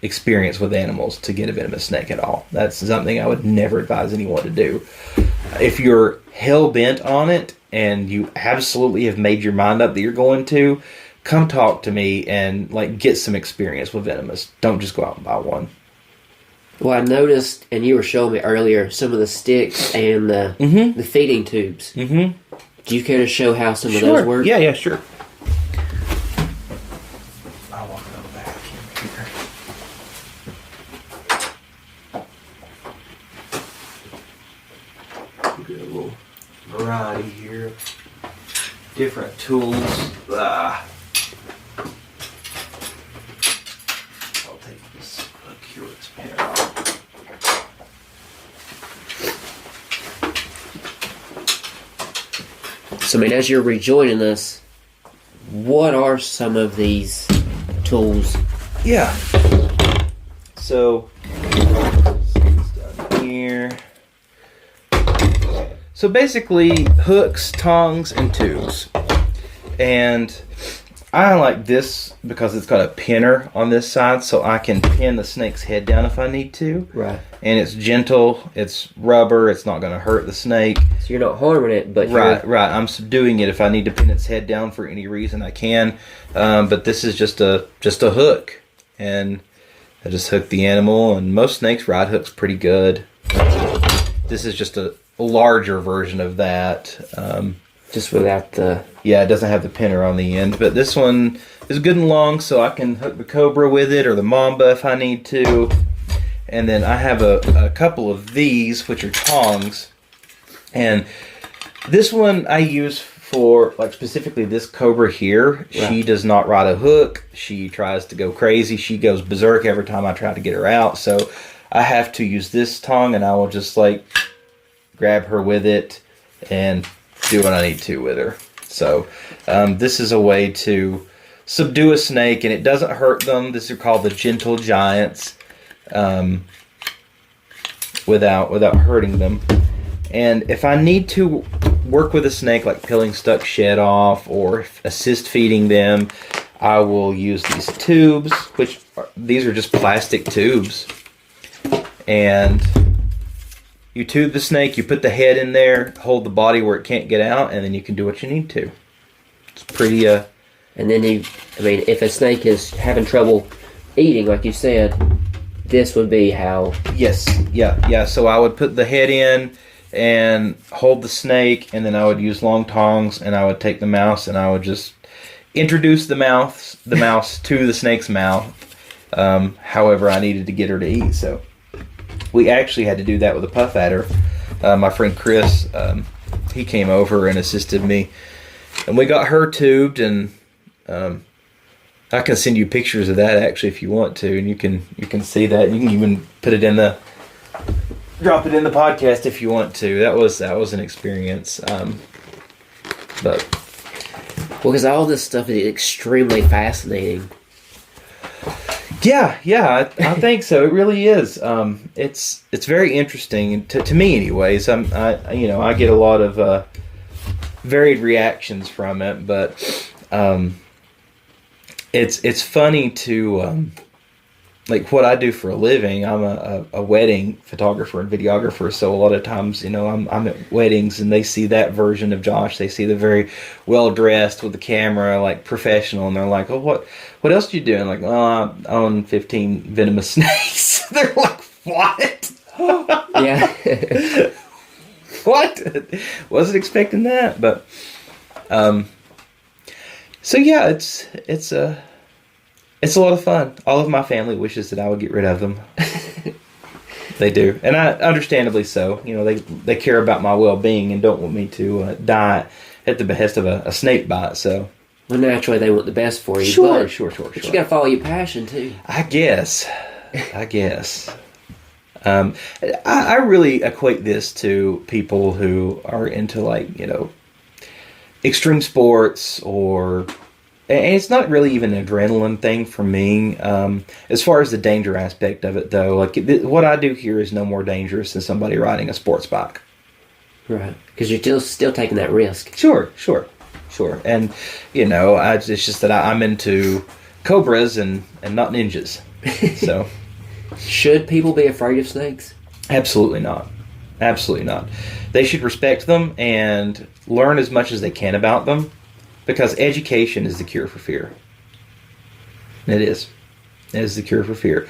experience with animals, to get a venomous snake at all. That's something I would never advise anyone to do. If you're hell bent on it and you absolutely have made your mind up that you're going to, come talk to me and get some experience with venomous. Don't just go out and buy one. Well, I noticed, and you were showing me earlier, some of the sticks and the feeding tubes. Do you care to show how some of those work? Yeah, sure. I'll walk it on the back here. Get a little variety here. Different tools. So, I mean, as you're rejoining us, what are some of these tools? Yeah. So, down here. So basically, hooks, tongs, and tubes. And I like this because it's got a pinner on this side, so I can pin the snake's head down if I need to. Right. And it's gentle, it's rubber, it's not going to hurt the snake. So you're not harming it, but Right. I'm subduing it. If I need to pin its head down for any reason, I can. But this is just a hook, and I just hook the animal. And most snakes ride hooks pretty good. This is just a larger version of that. just without the... Yeah, it doesn't have the pinner on the end, but this one is good and long, so I can hook the cobra with it or the mamba if I need to. And then I have a couple of these, which are tongs. And this one I use for, like, specifically this cobra here. Right. She does not ride a hook. She tries to go crazy. She goes berserk every time I try to get her out. So I have to use this tong, and I will just, like, grab her with it and do what I need to with her. So this is a way to subdue a snake, and it doesn't hurt them. These are called the gentle giants, without hurting them. And if I need to work with a snake, like peeling stuck shed off or assist feeding them, I will use these tubes, these are just plastic tubes. And you tube the snake, you put the head in there, hold the body where it can't get out, and then you can do what you need to. It's pretty... And then if a snake is having trouble eating, like you said, this would be how... Yes, yeah. So I would put the head in and hold the snake, and then I would use long tongs, and I would take the mouse, and I would just introduce the mouse to the snake's mouth, however I needed to get her to eat. So we actually had to do that with a puff adder. My friend Chris, he came over and assisted me, and we got her tubed, and I can send you pictures of that actually if you want to, and you can see that. You can even put it drop it in the podcast if you want to. That was an experience. Because all this stuff is extremely fascinating. Yeah, I think so. It really is. It's very interesting to me, anyways. I get a lot of varied reactions from it, but it's funny to like what I do for a living. I'm a wedding photographer and videographer, so a lot of times, I'm at weddings and they see that version of Josh. They see the very well dressed with the camera, like professional, and they're like, "Oh, what else do you do?" And I'm like, "Oh, I own 15 venomous snakes." They're like, "What?" Yeah. What? Wasn't expecting that, but so yeah, it's a lot of fun. All of my family wishes that I would get rid of them. They do, and I understandably so. They care about my well-being and don't want me to die at the behest of a snake bite. So, well, naturally, they want the best for you. Sure. But you got to follow your passion too. I guess. I really equate this to people who are into extreme sports and it's not really even an adrenaline thing for me. As far as the danger aspect of it, though, what I do here is no more dangerous than somebody riding a sports bike. Right, because you're still taking that risk. Sure. And it's just that I'm into cobras and not ninjas. So, should people be afraid of snakes? Absolutely not. They should respect them and learn as much as they can about them. Because education is the cure for fear. It is. It is the cure for fear.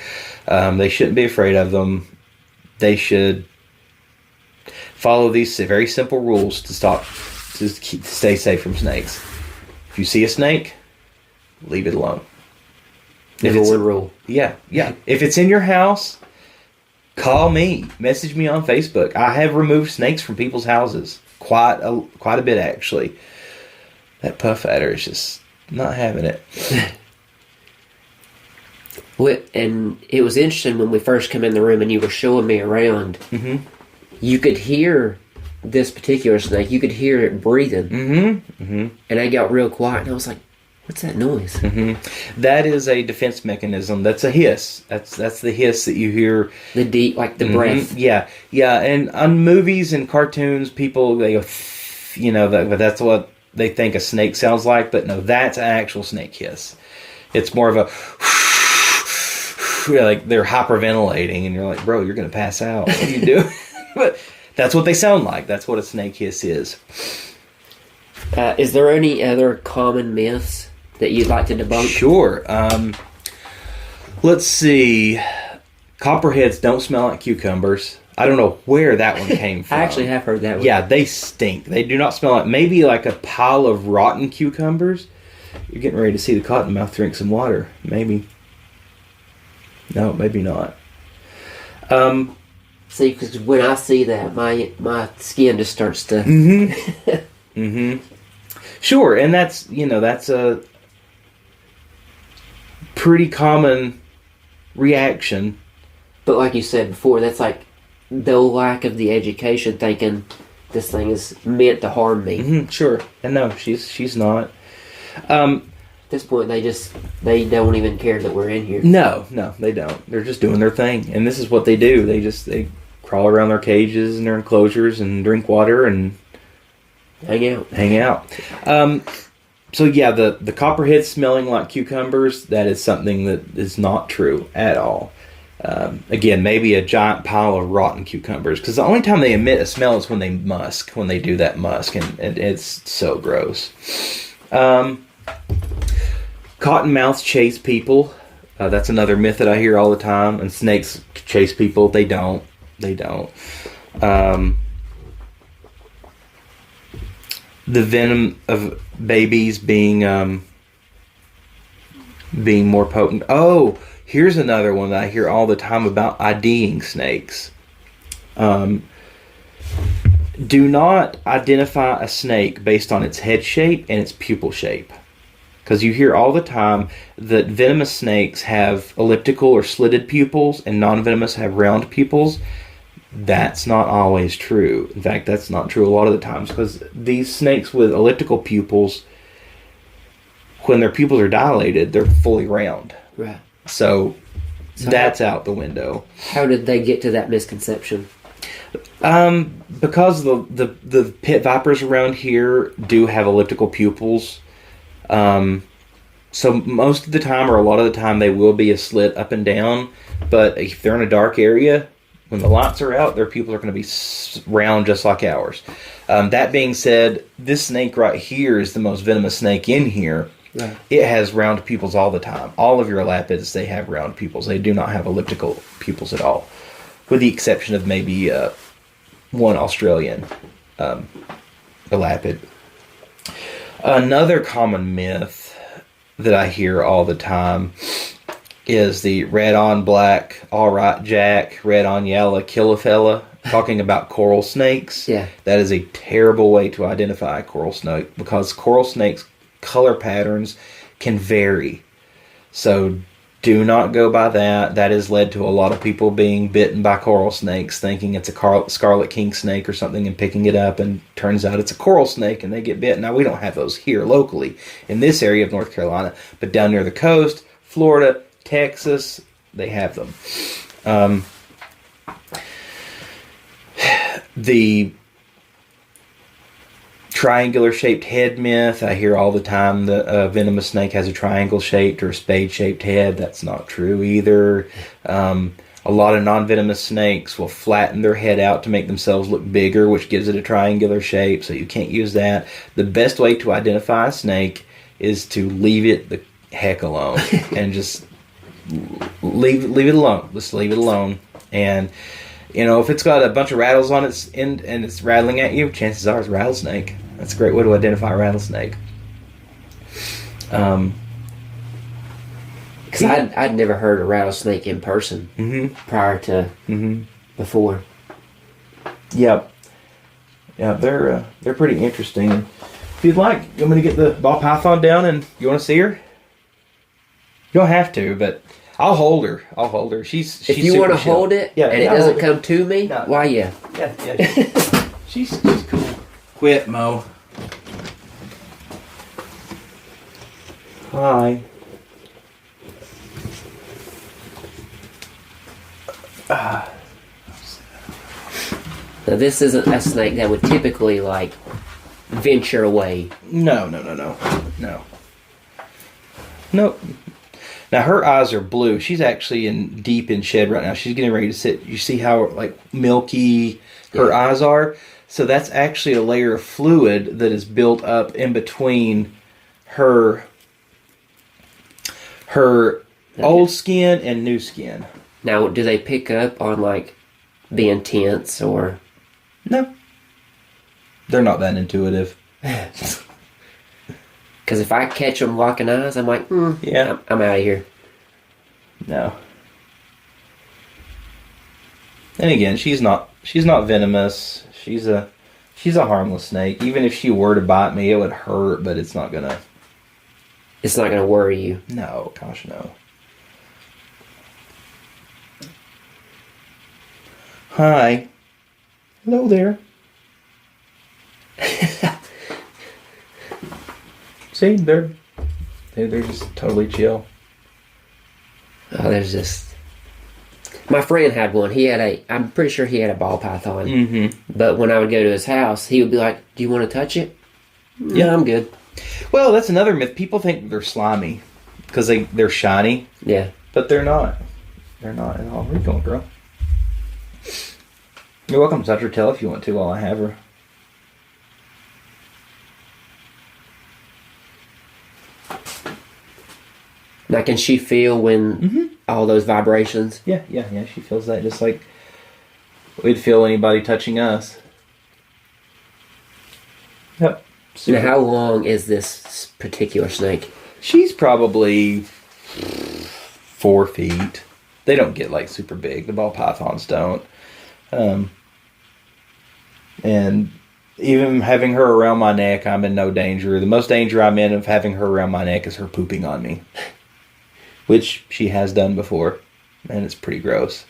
They shouldn't be afraid of them. They should follow these very simple rules to stay safe from snakes. If you see a snake, leave it alone. Number one rule. Yeah. If it's in your house, call me. Message me on Facebook. I have removed snakes from people's houses. Quite a bit, actually. That puff adder is just not having it. And it was interesting when we first come in the room and you were showing me around. Mm-hmm. You could hear this particular snake, you could hear it breathing. Mm-hmm. Mm-hmm. And I got real quiet, and I was like, what's that noise? Mm-hmm. That is a defense mechanism. That's a hiss. That's the hiss that you hear. The deep, like the breath. Yeah. And on movies and cartoons, people, they go, that's what they think a snake sounds like. But no, that's an actual snake hiss. It's more of a, like they're hyperventilating, and you're like, bro, you're going to pass out. What are you doing? But that's what they sound like. That's what a snake hiss is. Is there any other common myths that you'd like to debunk? Sure. Let's see. Copperheads don't smell like cucumbers. I don't know where that one came from. I actually have heard that one. Yeah, they stink. They do not smell like, maybe like a pile of rotten cucumbers. You're getting ready to see the cottonmouth drink some water. Maybe. No, maybe not. See, because when I see that, my skin just starts to... Mm-hmm. Mm-hmm. Sure, and that's a pretty common reaction. But like you said before, that's like the lack of the education, thinking this thing is meant to harm me. Mm-hmm, sure, and no, she's not. At this point, they don't even care that we're in here. No, they don't. They're just doing their thing, and this is what they do. They crawl around their cages and their enclosures and drink water and hang out. So yeah, the copperhead smelling like cucumbers, that is something that is not true at all. Again, maybe a giant pile of rotten cucumbers, because the only time they emit a smell is when they do that musk, and it's so gross. Cottonmouths chase people. That's another myth that I hear all the time. And snakes chase people. They don't. The venom of babies being more potent. Oh, here's another one that I hear all the time about IDing snakes. Do not identify a snake based on its head shape and its pupil shape. Because you hear all the time that venomous snakes have elliptical or slitted pupils and non-venomous have round pupils. That's not always true. In fact, that's not true a lot of the times, because these snakes with elliptical pupils, when their pupils are dilated, they're fully round. Right. So that's out the window. How did they get to that misconception? Because the pit vipers around here do have elliptical pupils. So most of the time, or a lot of the time, they will be a slit up and down. But if they're in a dark area, when the lights are out, their pupils are going to be round just like ours. That being said, this snake right here is the most venomous snake in here. Right. It has round pupils all the time. All of your elapids, they have round pupils. They do not have elliptical pupils at all, with the exception of maybe one Australian elapid. Another common myth that I hear all the time is the red on black, all right Jack, red on yellow, kill a fella, talking about coral snakes. Yeah. That is a terrible way to identify a coral snake, because coral snakes' color patterns can vary. So do not go by that. That has led to a lot of people being bitten by coral snakes, thinking it's a scarlet king snake or something, and picking it up, and turns out it's a coral snake and they get bit. Now, we don't have those here locally in this area of North Carolina, but down near the coast, Florida, Texas, they have them. The triangular shaped head myth, I hear all the time that a venomous snake has a triangle shaped or a spade shaped head. That's not true either. A lot of non-venomous snakes will flatten their head out to make themselves look bigger, which gives it a triangular shape, so you can't use that. The best way to identify a snake is to leave it the heck alone and just leave it alone. Just leave it alone. And if it's got a bunch of rattles on its end and it's rattling at you, chances are it's a rattlesnake. That's a great way to identify a rattlesnake. Because I'd never heard a rattlesnake in person prior to before. Yep. Yeah, they're pretty interesting. If you'd like, you want me to get the ball python down and you want to see her? You don't have to, but I'll hold her. She's if you want to hold it and it doesn't come to me, no. why, yeah. Yeah. She's cool. Quit, Mo. Hi. Now, this isn't a snake that would typically, like, venture away. No. Nope. Now, her eyes are blue. She's actually deep in shed right now. She's getting ready to sit. You see how, like, milky her eyes are? So that's actually a layer of fluid that is built up in between her old skin and new skin. Now, do they pick up on, like, being tense or... No. They're not that intuitive. Because if I catch them locking eyes, I'm like, yeah, I'm out of here. No. And again, she's not venomous. She's a harmless snake. Even if she were to bite me, it would hurt, but it's not gonna worry you. No, gosh, no. Hi. Hello there. See, they're just totally chill. Oh, there's just... My friend had one. I'm pretty sure he had a ball python. Mm-hmm. But when I would go to his house, he would be like, "Do you want to touch it?" Yeah, I'm good. Well, that's another myth. People think they're slimy because they're shiny. Yeah. But they're not. They're not at all. Where are you going, girl? You're welcome to touch her tail if you want to while I have her. Now, can she feel when all those vibrations? Yeah. She feels that just like we'd feel anybody touching us. Yep. Now, how long is this particular snake? She's probably 4 feet. They don't get like super big. The ball pythons don't. And even having her around my neck, I'm in no danger. The most danger I'm in of having her around my neck is her pooping on me. Which she has done before. And it's pretty gross.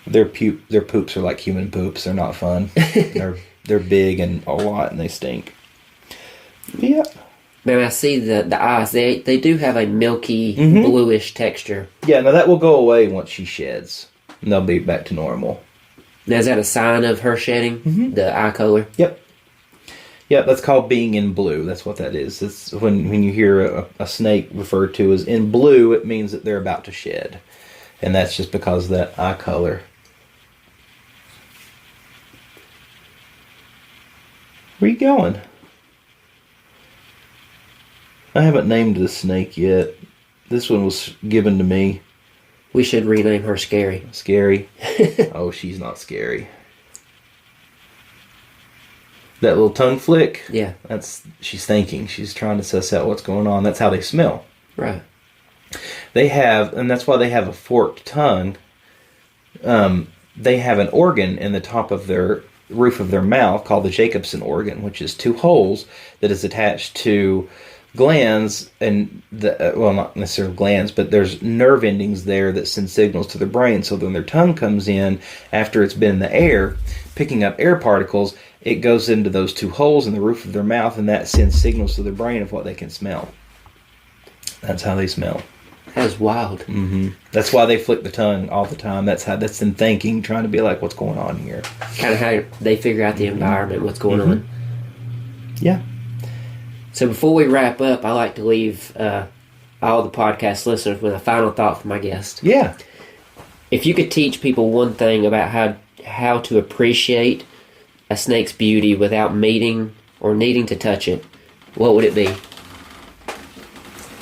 Their poops are like human poops. They're not fun. They're big and a lot and they stink. Yeah. Man, I see the eyes. They do have a milky, bluish texture. Yeah, now that will go away once she sheds. And they'll be back to normal. Now, is that a sign of her shedding? The eye color? Yep. Yep, that's called being in blue. That's what that is. It's when you hear a snake referred to as in blue, it means that they're about to shed. And that's just because of that eye color. Where are you going? I haven't named the snake yet. This one was given to me. We should rename her Scary. Scary? Oh, she's not scary. That little tongue flick? Yeah. She's thinking. She's trying to suss out what's going on. That's how they smell. Right. They have, and that's why they have a forked tongue. They have an organ in the top of their roof of their mouth called the Jacobson organ, which is 2 holes that is attached to glands, and well, not necessarily glands, but there's nerve endings there that send signals to the brain. So when their tongue comes in after it's been in the air, picking up air particles, it goes into those 2 holes in the roof of their mouth, and that sends signals to their brain of what they can smell. That's how they smell. That's wild. Mm-hmm. That's why they flick the tongue all the time. That's them thinking, trying to be like, what's going on here? Kind of how they figure out the environment, what's going on. Yeah. So before we wrap up, I like to leave all the podcast listeners with a final thought from my guest. Yeah. If you could teach people one thing about how to appreciate a snake's beauty without meeting or needing to touch it, what would it be?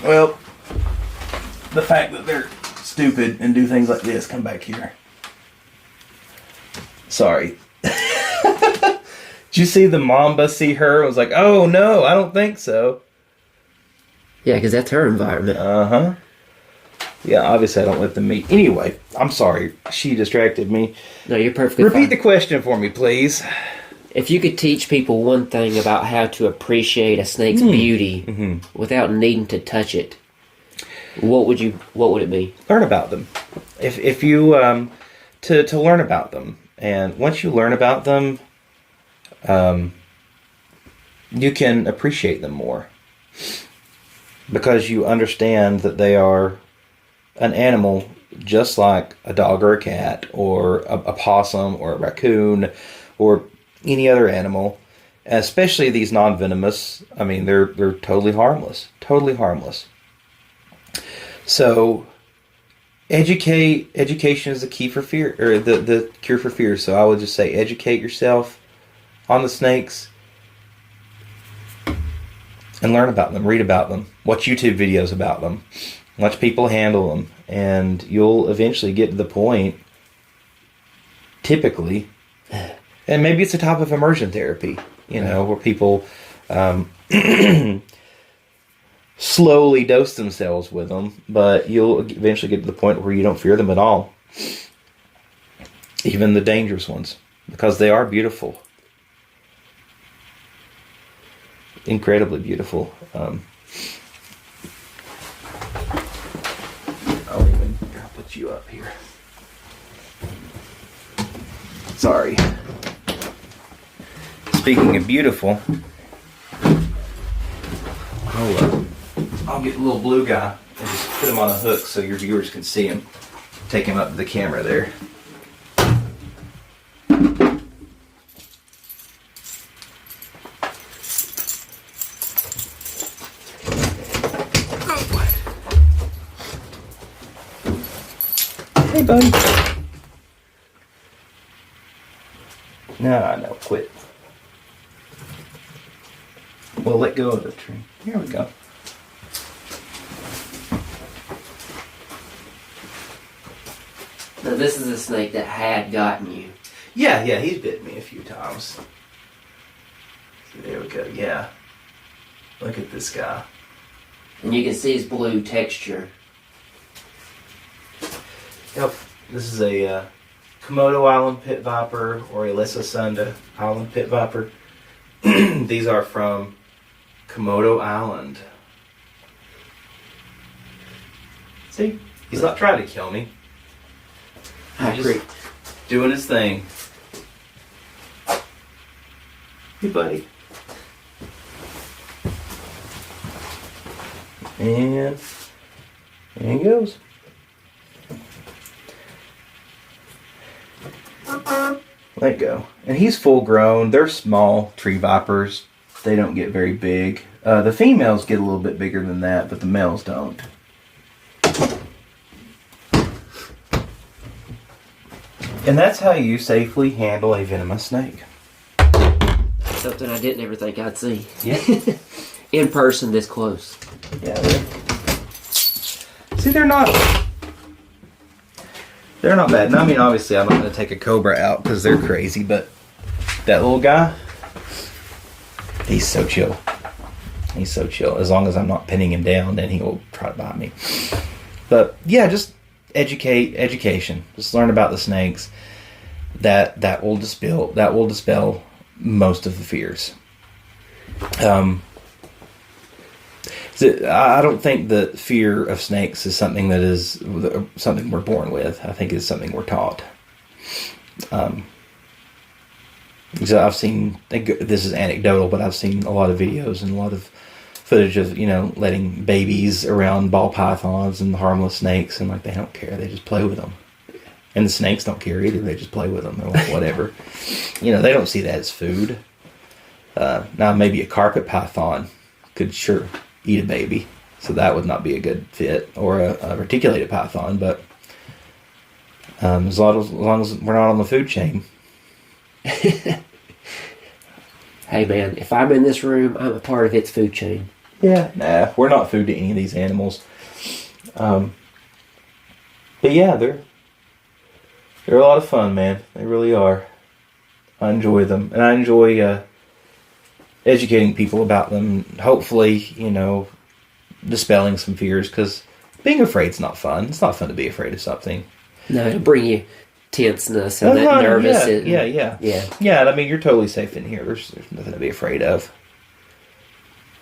Well, the fact that they're stupid and do things like this. Come back here. Sorry. Did you see the mamba see her and was like, oh no, I don't think so. Yeah, because that's her environment. Uh-huh. Yeah, obviously I don't let them meet. Anyway, I'm sorry. She distracted me. No, you're perfectly Repeat fine. the question for me, please. If you could teach people one thing about how to appreciate a snake's beauty without needing to touch it, what would it be? Learn about them. If you to learn about them And once you learn about them, you can appreciate them more. Because you understand that they are an animal just like a dog or a cat or a possum or a raccoon or any other animal. Especially these non-venomous. I mean, they're totally harmless. Totally harmless. So, education is the key for fear, or the cure for fear. So I would just say educate yourself on the snakes and learn about them, read about them, watch YouTube videos about them, watch people handle them, and you'll eventually get to the point, typically, and maybe it's a type of immersion therapy, where people slowly dose themselves with them, but you'll eventually get to the point where you don't fear them at all. Even the dangerous ones, because they are beautiful. Incredibly beautiful. I'll put you up here. Sorry. Speaking of beautiful, I'll get a little blue guy and just put him on a hook so your viewers can see him. Take him up to the camera there. Hey, buddy. No, quit. We'll let go of the tree. Here we go. Now this is a snake that had gotten you. Yeah, he's bit me a few times. So there we go, yeah. Look at this guy. And you can see his blue texture. Yep, this is a Komodo Island pit viper or a Lesosunda Island pit viper. These are from Komodo Island. See, he's not trying to kill me. He's just doing his thing. Hey, buddy. And there he goes. Let go. And he's full grown. They're small tree vipers. They don't get very big. The females get a little bit bigger than that, but the males don't. And that's how you safely handle a venomous snake. Something I didn't ever think I'd see. Yeah. In person this close. Yeah. See, they're not bad. And I mean, obviously, I'm not going to take a cobra out because they're crazy, but that little guy, he's so chill. He's so chill. As long as I'm not pinning him down, then he will try to bite me. But yeah, just education. Just learn about the snakes. That will dispel most of the fears. I don't think that fear of snakes is something that is something we're born with. I think it's something we're taught. So I've seen, this is anecdotal, but I've seen a lot of videos and a lot of footage of, letting babies around ball pythons and harmless snakes, and they don't care. They just play with them. And the snakes don't care either. They just play with them. They're like, whatever. They don't see that as food. Now, maybe a carpet python could sure eat a baby, so that would not be a good fit, or a reticulated python, but as long as we're not on the food chain. Hey man, if I'm in this room, I'm a part of its food chain. Yeah, nah, we're not food to any of these animals. But yeah, they're a lot of fun, man. They really are. I enjoy them, and I enjoy educating people about them. Hopefully, dispelling some fears, because being afraid's not fun. It's not fun to be afraid of something. No, it'll bring you tenseness and that nervous. Yeah, I mean, you're totally safe in here. There's nothing to be afraid of.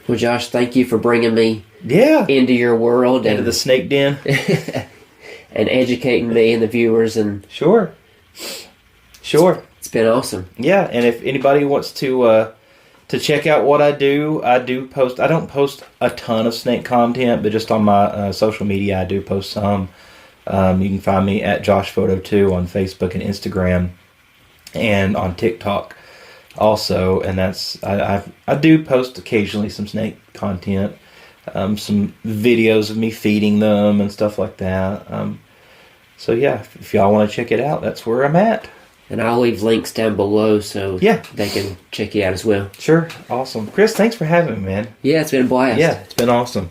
Well, Josh, thank you for bringing me into your world. Into the snake den. And educating me and the viewers. And sure. Sure. It's been awesome. Yeah, and if anybody wants to check out what I do post. I don't post a ton of snake content, but just on my social media, I do post some. You can find me at JoshPhoto2 on Facebook and Instagram, and on TikTok also. And that's I do post occasionally some snake content, some videos of me feeding them and stuff like that. So yeah, if y'all want to check it out, that's where I'm at. And I'll leave links down below so they can check you out as well. Sure. Awesome. Chris, thanks for having me, man. Yeah, it's been a blast. Yeah, it's been awesome.